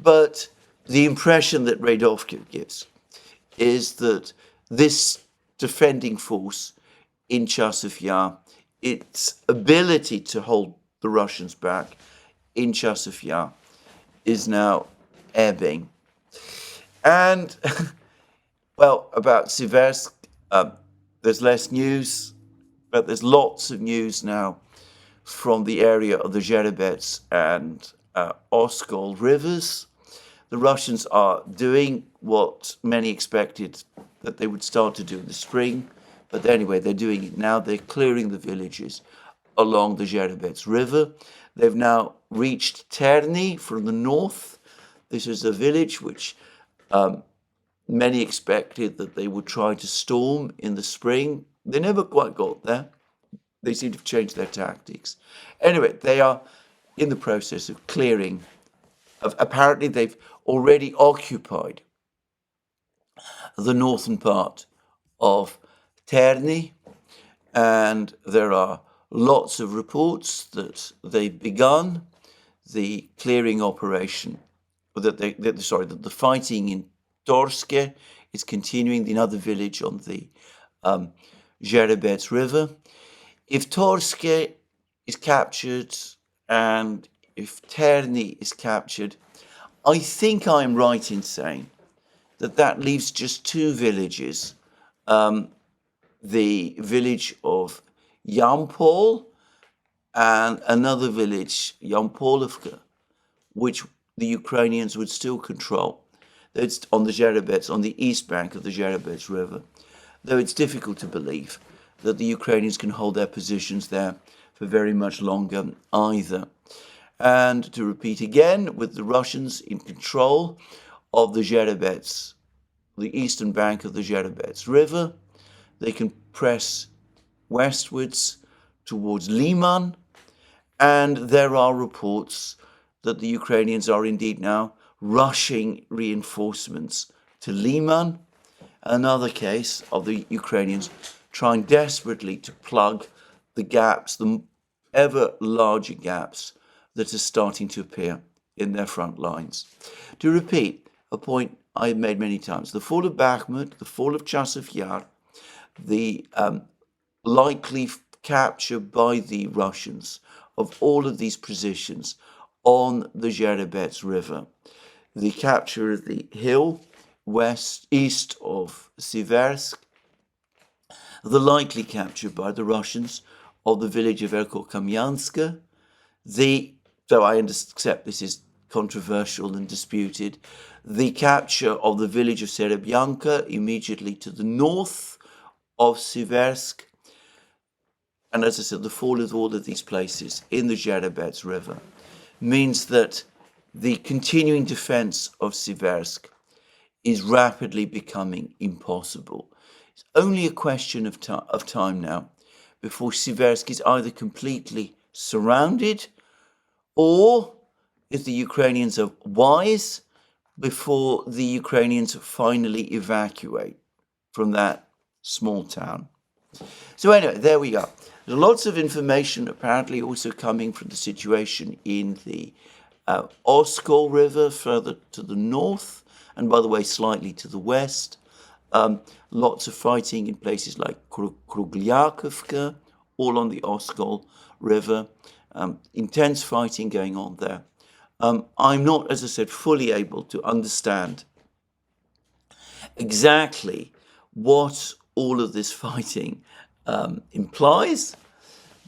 but the impression that Redovka gives is that this defending force in Chasiv Yar, its ability to hold the Russians back in Chasiv Yar, is now ebbing. And, well, about Siversk, there's less news, but there's lots of news now from the area of the Zherebets and Oskol rivers. The Russians are doing what many expected that they would start to do in the spring, but anyway, they're doing it now. They're clearing the villages along the Zherebets river. They've now reached Terni from the north. This is a village which many expected that they would try to storm in the spring. They never quite got there. They seem to have changed their tactics. Anyway, they are in the process of clearing. Apparently, they've already occupied the northern part of Terni, and there are lots of reports that they've begun the clearing operation, that the fighting in Torske is continuing, another village on the Zherebets River. If Torske is captured and if Terni is captured, I think I'm right in saying that leaves just two villages, the village of Yampol and another village, Yampolovka, which the Ukrainians would still control. It's on the Zherebets, on the east bank of the Zherebets River, though it's difficult to believe that the Ukrainians can hold their positions there for very much longer either. And to repeat again, with the Russians in control of the Zherebets, the eastern bank of the Zherebets River, they can press westwards towards Liman, and there are reports that the Ukrainians are indeed now rushing reinforcements to Liman. Another case of the Ukrainians trying desperately to plug the gaps, the ever larger gaps that are starting to appear in their front lines. To repeat a point I've made many times, the fall of Bakhmut, the fall of Chasiv Yar, the likely capture by the Russians of all of these positions on the Zherebets River, the capture of the hill east of Siversk, the likely capture by the Russians of the village of Verkhokamyanska, though I accept this is controversial and disputed, the capture of the village of Serebyanka immediately to the north of Siversk, and as I said, the fall of all of these places in the Zherebets River means that the continuing defense of Siversk is rapidly becoming impossible. It's only a question of time now before Siversk is either completely surrounded, or, if the Ukrainians are wise, before the Ukrainians finally evacuate from that small town. So anyway, there we are. There's lots of information apparently also coming from the situation in the Oskol River further to the north, and by the way, slightly to the west. Lots of fighting in places like Kruglyarkovka, all on the Oskol River. Intense fighting going on there. I'm not, as I said, fully able to understand exactly what all of this fighting implies,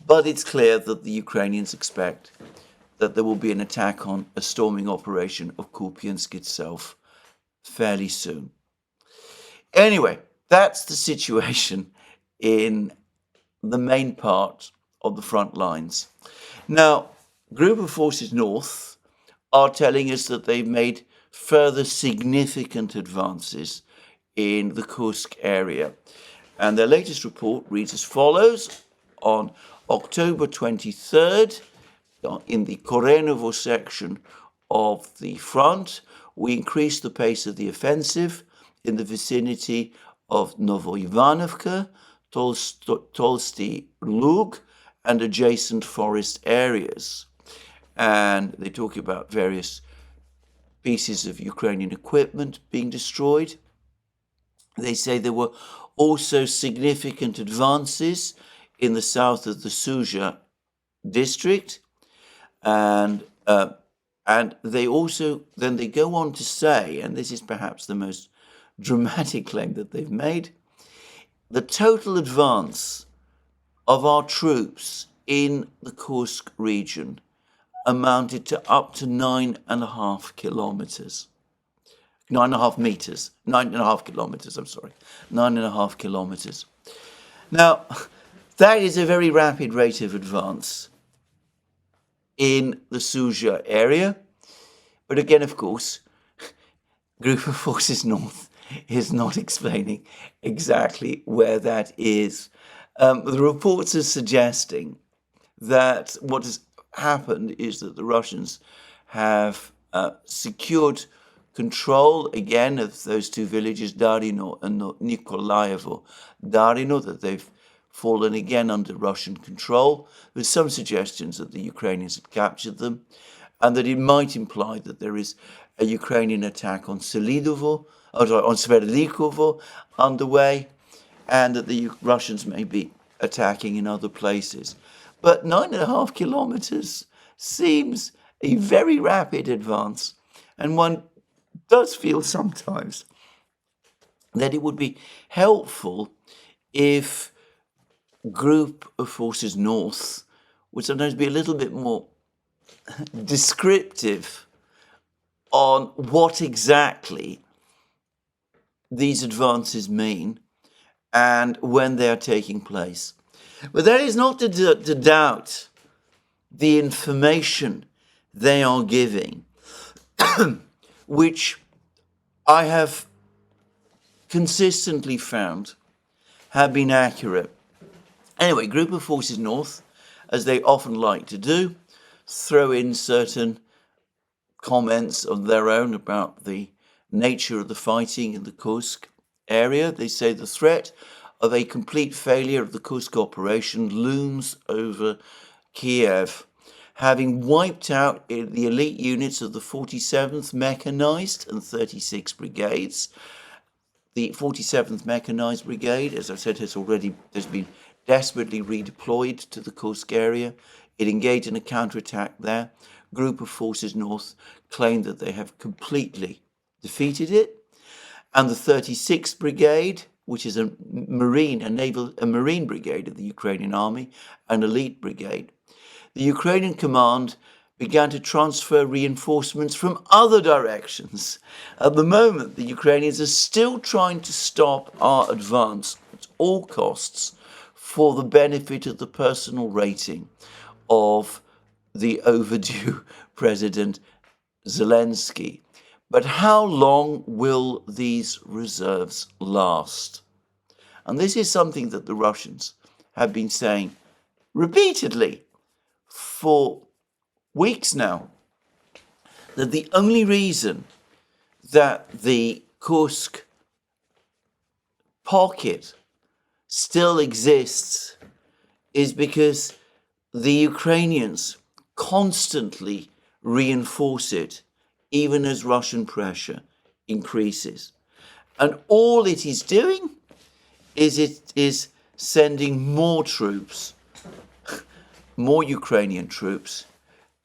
but it's clear that the Ukrainians expect that there will be an attack on a storming operation of Kupiansk itself fairly soon. Anyway, that's the situation in the main part of the front lines. Now, Group of Forces North are telling us that they've made further significant advances in the Kursk area. And their latest report reads as follows. On October 23rd, in the Korenovo section of the front, we increased the pace of the offensive in the vicinity of Novoivanovka, Tolsty Lug, and adjacent forest areas. And they talk about various pieces of Ukrainian equipment being destroyed. They say there were also significant advances in the south of the Sudzha district, and they also then they go on to say, and this is perhaps the most dramatic claim that they've made, the total advance of our troops in the Kursk region amounted to up to 9.5 kilometers. 9.5 meters, 9.5 kilometers, I'm sorry, 9.5 kilometers. Now, that is a very rapid rate of advance in the Sudzha area. But again, of course, Group of Forces North is not explaining exactly where that is. The reports are suggesting that what has happened is that the Russians have secured control again of those two villages, Darino and Nikolaevo. Darino, that they've fallen again under Russian control, with some suggestions that the Ukrainians had captured them, and that it might imply that there is a Ukrainian attack on Selidovo, on Selidovo underway, and that the Russians may be attacking in other places. But 9.5 kilometers seems a very rapid advance, and one does feel sometimes that it would be helpful if Group of Forces North would sometimes be a little bit more descriptive on what exactly these advances mean and when they are taking place. But that is not to doubt the information they are giving, which I have consistently found have been accurate. Anyway, Group of Forces North, as they often like to do, throw in certain comments of their own about the nature of the fighting in the Kursk area. They say the threat of a complete failure of the Kursk operation looms over Kiev, having wiped out the elite units of the 47th Mechanized and 36 Brigades. The 47th Mechanized Brigade, as I said, has been desperately redeployed to the Kursk area. It engaged in a counterattack there. Group of Forces North claimed that they have completely defeated it. And the 36th Brigade, which is a marine brigade of the Ukrainian army, an elite brigade. The Ukrainian command began to transfer reinforcements from other directions. At the moment, the Ukrainians are still trying to stop our advance at all costs for the benefit of the personal rating of the overdue President Zelensky. But how long will these reserves last? And this is something that the Russians have been saying repeatedly for weeks now, that the only reason that the Kursk pocket still exists is because the Ukrainians constantly reinforce it, even as Russian pressure increases. And all it is doing is it is sending more troops, more Ukrainian troops,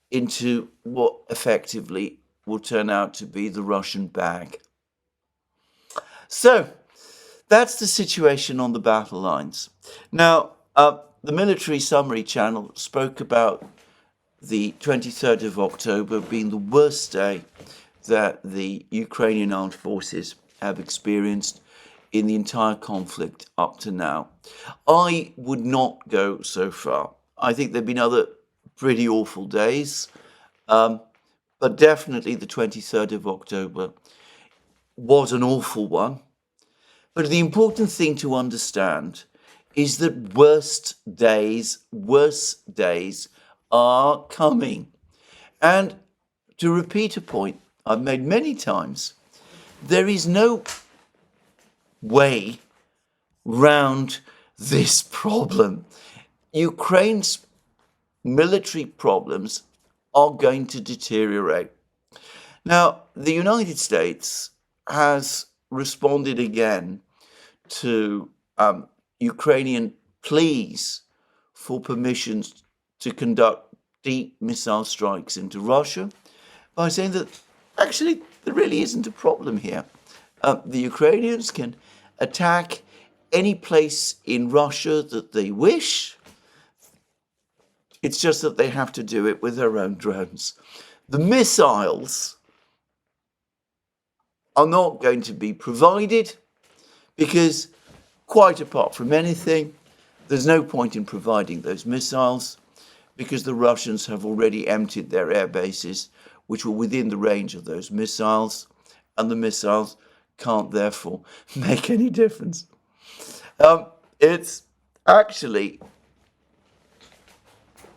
into what effectively will turn out to be the Russian bag. So that's the situation on the battle lines. Now, the Military Summary Channel spoke about the 23rd of October being the worst day that the Ukrainian armed forces have experienced in the entire conflict up to now. I would not go so far. I think there have been other pretty awful days, but definitely the 23rd of October was an awful one. But the important thing to understand is that worse days are coming. And to repeat a point I've made many times, there is no way round this problem. Ukraine's military problems are going to deteriorate. Now, the United States has responded again to Ukrainian pleas for permissions to conduct deep missile strikes into Russia by saying that actually there really isn't a problem here. The Ukrainians can attack any place in Russia that they wish. It's just that they have to do it with their own drones. The missiles are not going to be provided because, quite apart from anything, there's no point in providing those missiles because the Russians have already emptied their air bases which were within the range of those missiles, and the missiles can't therefore make any difference. It's actually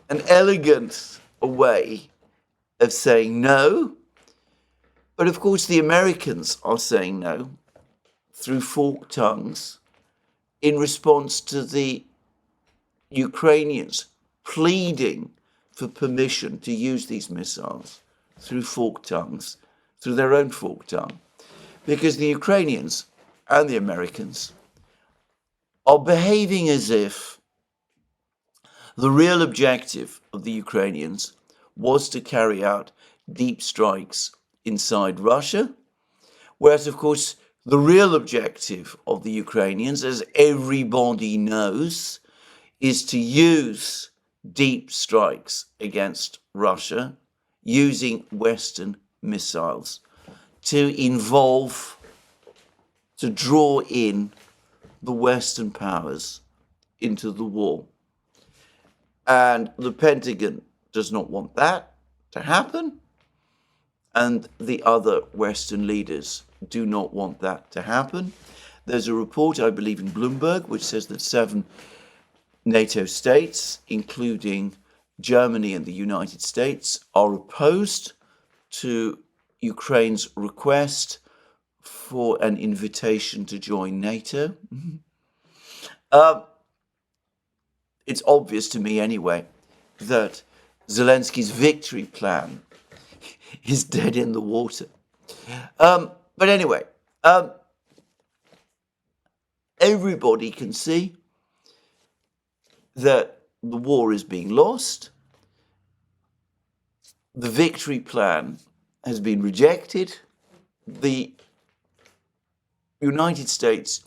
an elegant way of saying no, but of course the Americans are saying no through forked tongues in response to the Ukrainians pleading for permission to use these missiles through forked tongues, through their own forked tongue, because the Ukrainians and the Americans are behaving as if the real objective of the Ukrainians was to carry out deep strikes inside Russia, whereas, of course, the real objective of the Ukrainians, as everybody knows, is to use deep strikes against Russia using Western missiles to draw in the Western powers into the war. And the Pentagon does not want that to happen, and the other Western leaders do not want that to happen. There's a report, I believe, in Bloomberg, which says that 7 NATO states, including Germany and the United States, are opposed to Ukraine's request for an invitation to join NATO. It's obvious to me anyway that Zelensky's victory plan is dead in the water. But anyway, everybody can see that the war is being lost. The victory plan has been rejected. The United States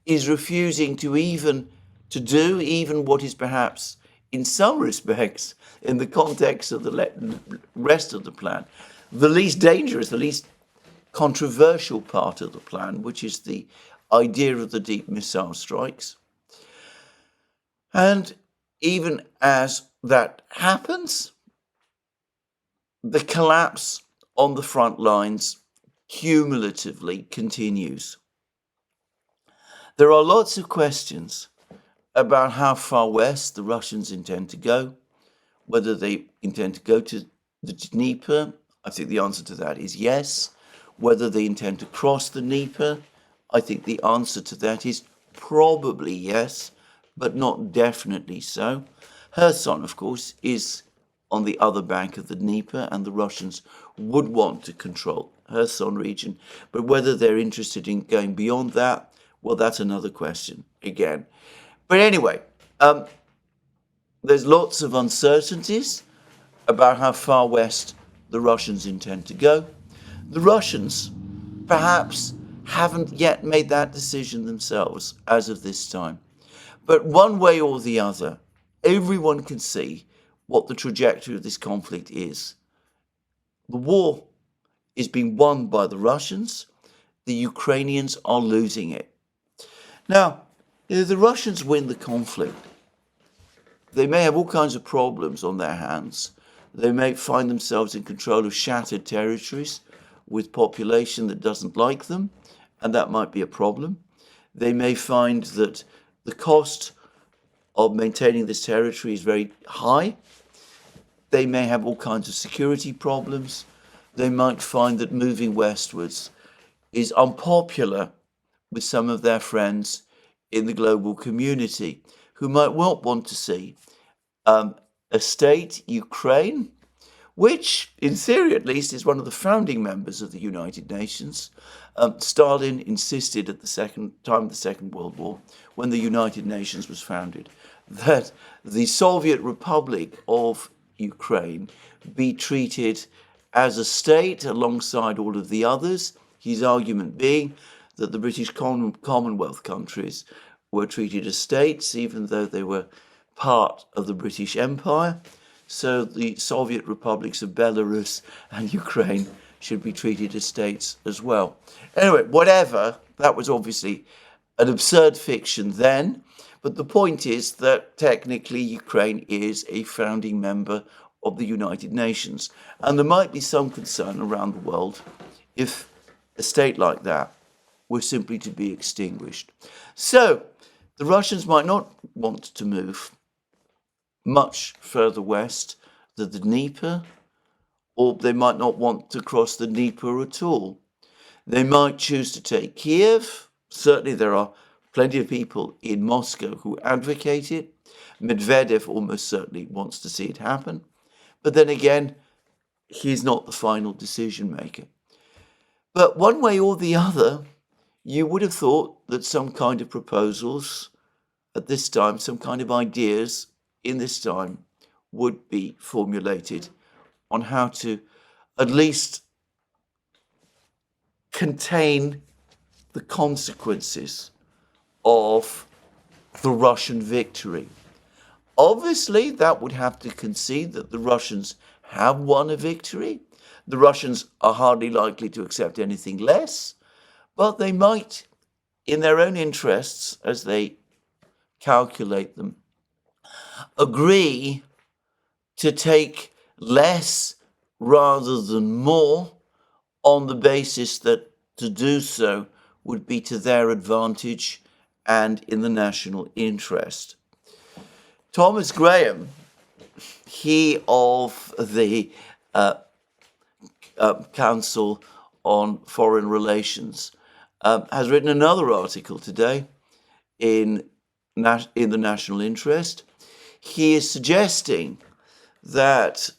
is refusing to do even what is perhaps, in some respects, in the context of the rest of the plan, the least dangerous, the least controversial part of the plan, which is the idea of the deep missile strikes. And even as that happens, the collapse on the front lines cumulatively continues. There are lots of questions about how far west the Russians intend to go, whether they intend to go to the Dnieper. I think the answer to that is yes. Whether they intend to cross the Dnieper, I think the answer to that is probably yes, but not definitely so. Kherson, of course, is on the other bank of the Dnieper, and the Russians would want to control Kherson region, but whether they're interested in going beyond that, well, that's another question again. But anyway, there's lots of uncertainties about how far west the Russians intend to go. The Russians perhaps haven't yet made that decision themselves as of this time. But one way or the other, everyone can see what the trajectory of this conflict is. The war is being won by the Russians. The Ukrainians are losing it. Now, if the Russians win the conflict, they may have all kinds of problems on their hands. They may find themselves in control of shattered territories with population that doesn't like them, and that might be a problem. They may find that the cost of maintaining this territory is very high. They may have all kinds of security problems. They might find that moving westwards is unpopular with some of their friends in the global community who might well want to see a state, Ukraine, which, in theory at least, is one of the founding members of the United Nations. Stalin insisted at the time of the Second World War, when the United Nations was founded, that the Soviet Republic of Ukraine be treated as a state alongside all of the others, his argument being that the British Commonwealth countries were treated as states, even though they were part of the British Empire. So the Soviet republics of Belarus and Ukraine should be treated as states as well. Anyway, whatever, that was obviously an absurd fiction then, but the point is that technically Ukraine is a founding member of the United Nations, and there might be some concern around the world if a state like that were simply to be extinguished. So the Russians might not want to move much further west than the Dnieper, or they might not want to cross the Dnieper at all. They might choose to take Kiev. Certainly there are plenty of people in Moscow who advocate it. Medvedev almost certainly wants to see it happen. But then again, he's not the final decision maker. But one way or the other, you would have thought that some kind of proposals at this time, some kind of ideas in this time would be formulated on how to at least contain the consequences of the Russian victory. Obviously, that would have to concede that the Russians have won a victory. The Russians are hardly likely to accept anything less, but they might, in their own interests, as they calculate them, agree to take less rather than more on the basis that to do so would be to their advantage and in the national interest. Thomas Graham, he of the Council on Foreign Relations, has written another article today in the national interest. He is suggesting that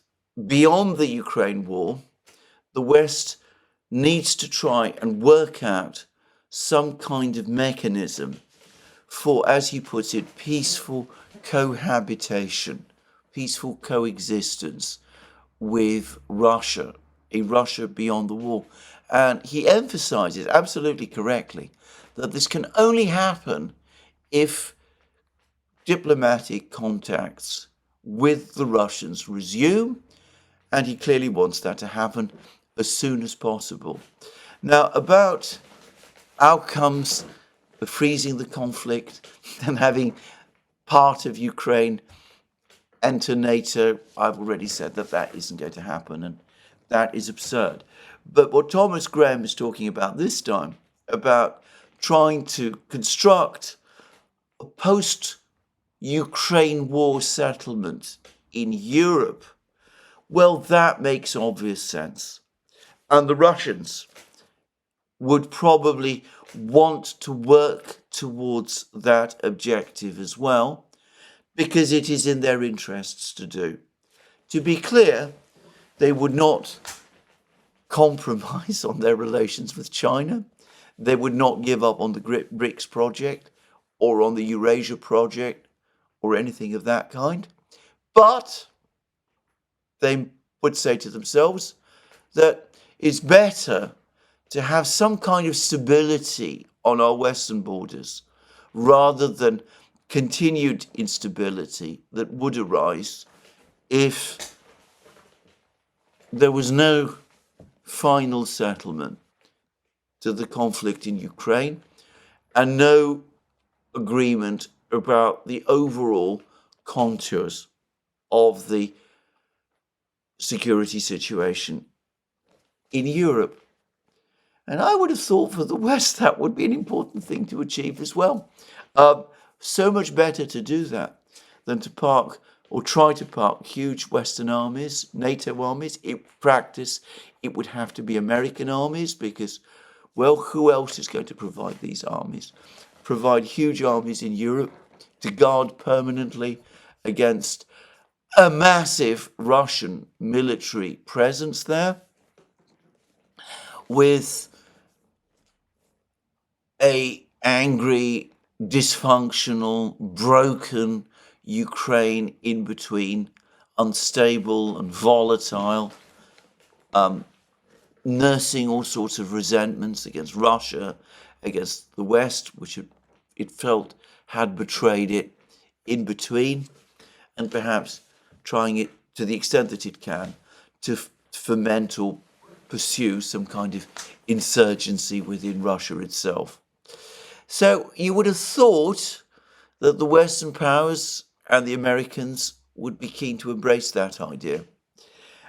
beyond the Ukraine war, the West needs to try and work out some kind of mechanism for, as he puts it, peaceful cohabitation, peaceful coexistence with Russia, a Russia beyond the war. And he emphasizes absolutely correctly that this can only happen if diplomatic contacts with the Russians resume, and he clearly wants that to happen as soon as possible. Now, about outcomes of freezing the conflict and having part of Ukraine enter NATO, I've already said that that isn't going to happen, and that is absurd. But what Thomas Graham is talking about this time, about trying to construct a post-Ukraine war settlement in Europe, well, that makes obvious sense. And the Russians would probably want to work towards that objective as well, because it is in their interests to do. To be clear, they would not compromise on their relations with China. They would not give up on the BRICS project or on the Eurasia project or anything of that kind. But they would say to themselves that it's better to have some kind of stability on our western borders rather than continued instability that would arise if there was no final settlement to the conflict in Ukraine and no agreement about the overall contours of the security situation in Europe. And I would have thought for the West that would be an important thing to achieve as well. So much better to do that than to park or try to park huge Western armies, NATO armies. In practice, it would have to be American armies because, well, who else is going to provide these armies? Provide huge armies in Europe to guard permanently against a massive Russian military presence there with a angry, dysfunctional, broken Ukraine in between, unstable and volatile, nursing all sorts of resentments against Russia, against the West, which it felt had betrayed it in between, and perhaps trying it to the extent that it can to foment or pursue some kind of insurgency within Russia itself. So you would have thought that the Western powers and the Americans would be keen to embrace that idea.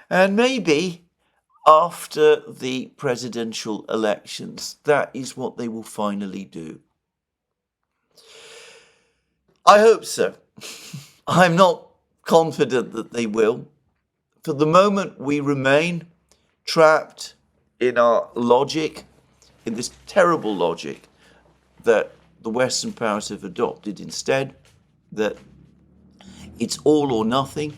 And maybe after the presidential elections, that is what they will finally do. I hope so. I'm not confident that they will. For the moment, we remain trapped in our logic, in this terrible logic that the Western powers have adopted instead, that it's all or nothing.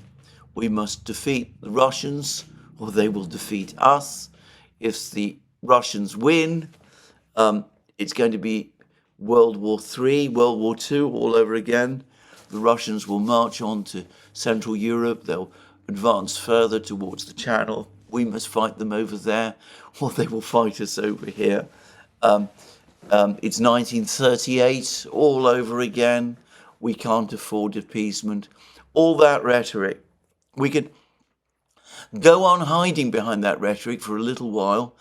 We must defeat the Russians or they will defeat us. If the Russians win, it's going to be World War III, World War II all over again. The Russians will march on to Central Europe. They'll advance further towards the Channel. We must fight them over there, or they will fight us over here. It's 1938 all over again. We can't afford appeasement. All that rhetoric. We could go on hiding behind that rhetoric for a little while,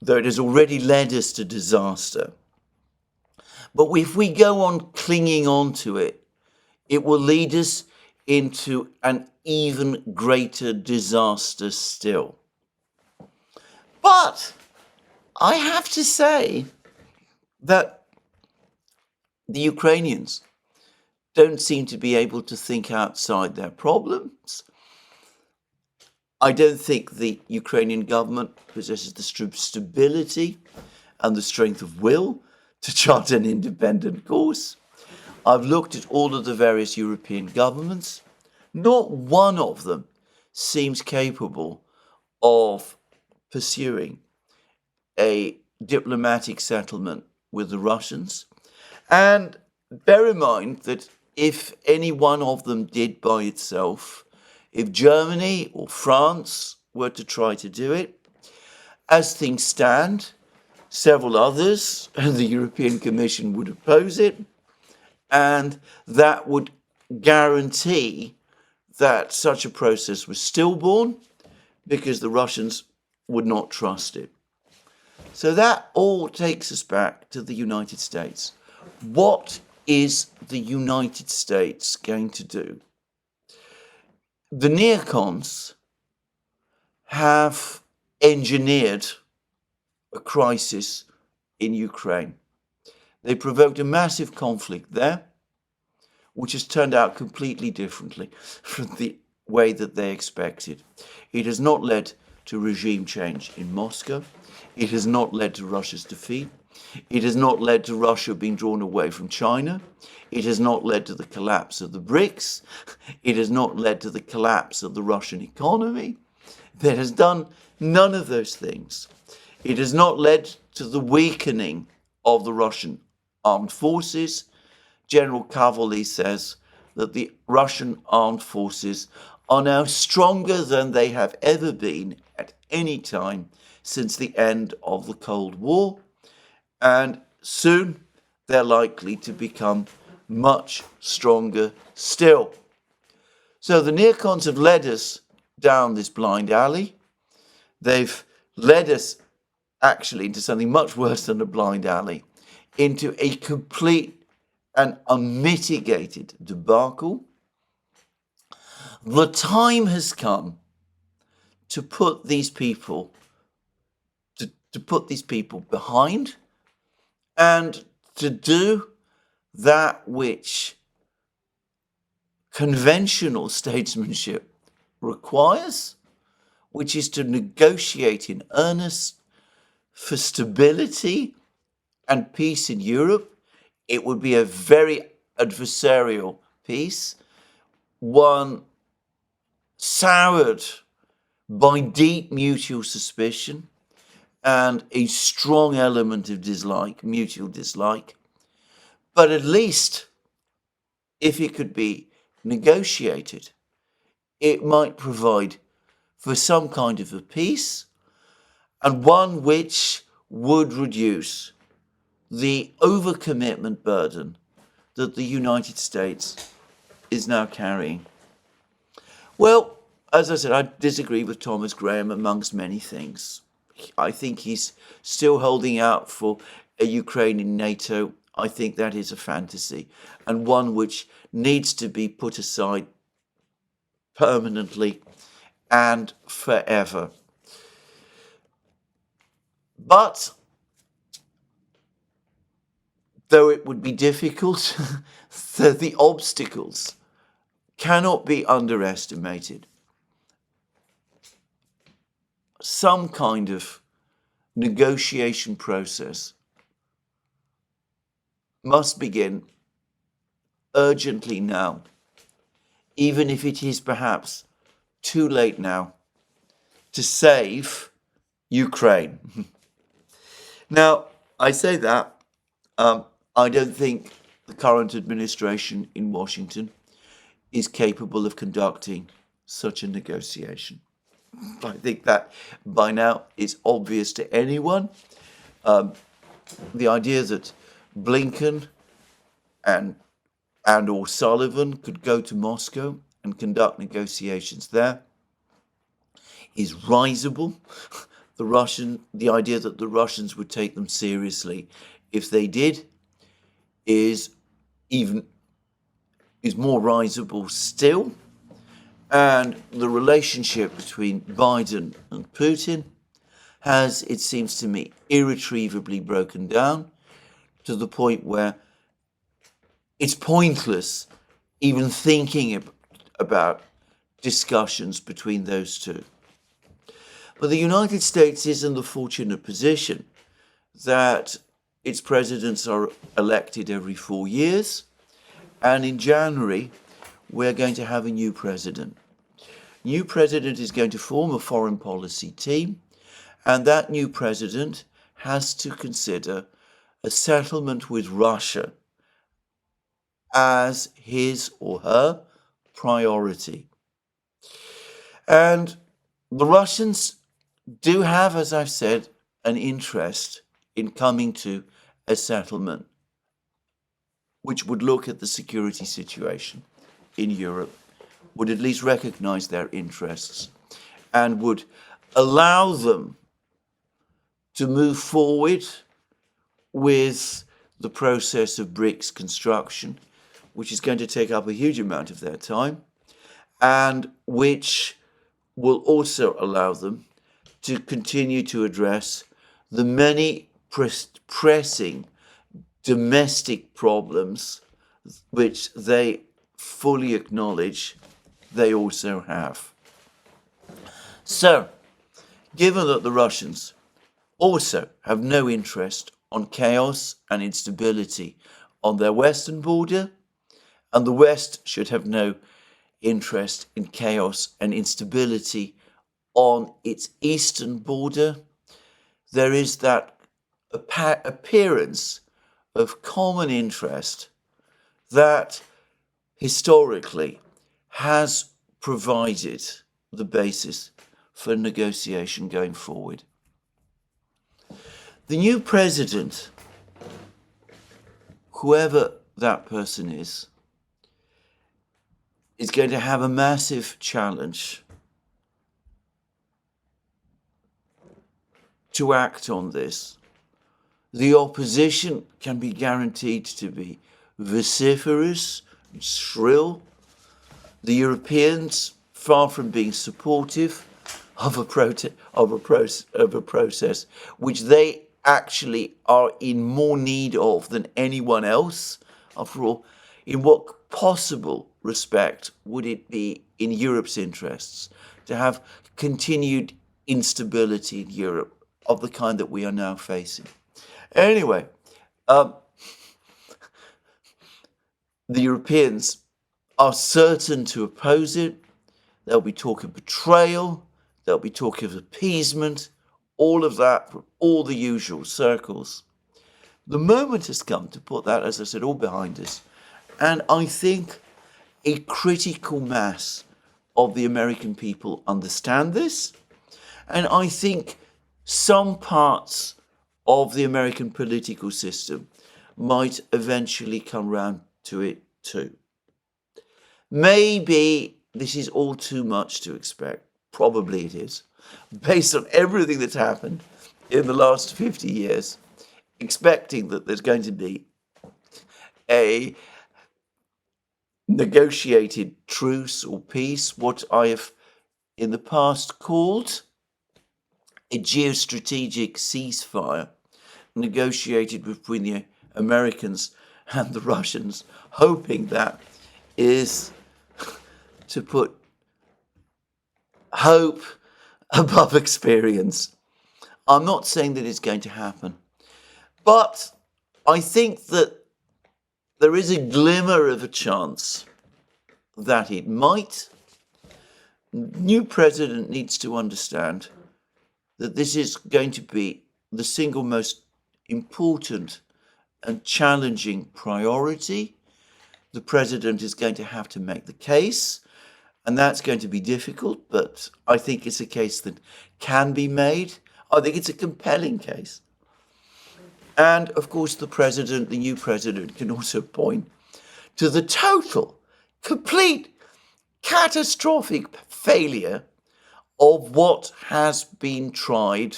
though it has already led us to disaster. But if we go on clinging on to it, it will lead us into an even greater disaster still. But I have to say that the Ukrainians don't seem to be able to think outside their problems. I don't think the Ukrainian government possesses the stability and the strength of will to chart an independent course. I've looked at all of the various European governments. Not one of them seems capable of pursuing a diplomatic settlement with the Russians. And bear in mind that if any one of them did by itself, if Germany or France were to try to do it, as things stand, several others and the European Commission would oppose it, and that would guarantee that such a process was stillborn because the Russians would not trust it. So that all takes us back to the United States. What is the United States going to do? The neocons have engineered a crisis in Ukraine. They provoked a massive conflict there, which has turned out completely differently from the way that they expected. It has not led to regime change in Moscow. It has not led to Russia's defeat. It has not led to Russia being drawn away from China. It has not led to the collapse of the BRICS. It has not led to the collapse of the Russian economy. It has done None of those things. It has not led to the weakening of the Russian armed forces. General Kavalny says that the Russian armed forces are now stronger than they have ever been at any time since the end of the Cold War, and soon they're likely to become much stronger still. So the neocons have led us down this blind alley. They've led us actually into something much worse than a blind alley, into a complete and unmitigated debacle. The time has come to put these people behind, and to do that which conventional statesmanship requires, which is to negotiate in earnest for stability and peace in Europe. It would be a very adversarial peace, one soured by deep mutual suspicion and a strong element of dislike, mutual dislike. But at least, if it could be negotiated, it might provide for some kind of a peace, and one which would reduce the overcommitment burden that the United States is now carrying. Well, as I said, I disagree with Thomas Graham amongst many things. I think he's still holding out for a Ukraine in NATO. I think that is a fantasy, and one which needs to be put aside permanently and forever. But though it would be difficult, the obstacles cannot be underestimated. Some kind of negotiation process must begin urgently now, even if it is perhaps too late now to save Ukraine. Now, I say that I don't think the current administration in Washington is capable of conducting such a negotiation. I think that by now is obvious to anyone. The idea that Blinken and or Sullivan could go to Moscow and conduct negotiations there is risible. The idea that the Russians would take them seriously if they did is more risible still. And the relationship between Biden and Putin has, it seems to me, irretrievably broken down to the point where it's pointless even thinking about discussions between those two. But the United States is in the fortunate position that its presidents are elected every 4 years, and in January we're going to have a new president. New president is going to form a foreign policy team, and that new president has to consider a settlement with Russia as his or her priority. And the Russians do have, as I've said, an interest in coming to a settlement which would look at the security situation in Europe, would at least recognize their interests, and would allow them to move forward with the process of BRICS construction, which is going to take up a huge amount of their time, and which will also allow them to continue to address the many pressing domestic problems which they fully acknowledge they also have. So, given that the Russians also have no interest on chaos and instability on their western border, and the West should have no interest in chaos and instability on its eastern border, there is that appearance of common interest that historically has provided the basis for negotiation going forward. The new president, whoever that person is going to have a massive challenge to act on this. The opposition can be guaranteed to be vociferous, shrill. The Europeans, far from being supportive of a process which they actually are in more need of than anyone else. After all, in what possible respect would it be in Europe's interests to have continued instability in Europe of the kind that we are now facing? Anyway, the Europeans are certain to oppose it. There'll be talk of betrayal. There'll be talk of appeasement. All of that from all the usual circles. The moment has come to put that, as I said, all behind us. And I think a critical mass of the American people understand this. And I think some parts of the American political system might eventually come round to it too. Maybe this is all too much to expect. Probably it is. Based on everything that's happened in the last 50 years, expecting that there's going to be a negotiated truce or peace, what I have in the past called a geostrategic ceasefire, negotiated between the Americans and the Russians, hoping that is to put hope above experience. I'm not saying that it's going to happen, but I think that there is a glimmer of a chance that it might. New president needs to understand that this is going to be the single most important and challenging priority. The president is going to have to make the case, and that's going to be difficult, but I think it's a case that can be made. I think it's a compelling case. And of course, the new president, can also point to the total, complete, catastrophic failure of what has been tried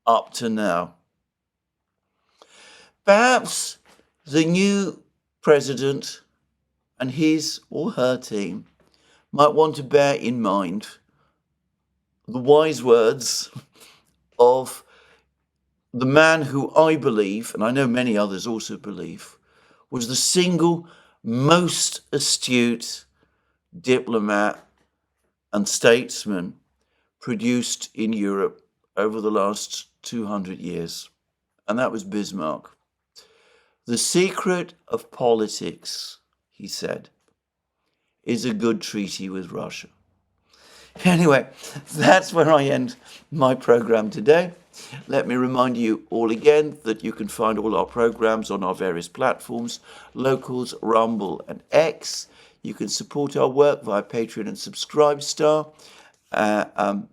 up to now. Perhaps the new president and his or her team might want to bear in mind the wise words of the man who I believe, and I know many others also believe, was the single most astute diplomat and statesman produced in Europe over the last 200 years, and that was Bismarck. The secret of politics, he said, is a good treaty with Russia. Anyway, that's where I end my program today. Let me remind you all again that you can find all our programs on our various platforms, Locals, Rumble and X. You can support our work via Patreon and Subscribestar, and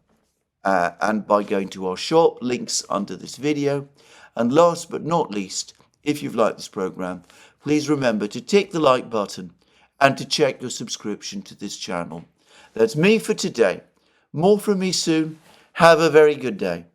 by going to our shop, links under this video. And last but not least, if you've liked this program, please remember to tick the like button and to check your subscription to this channel. That's me for today. More from me soon. Have a very good day.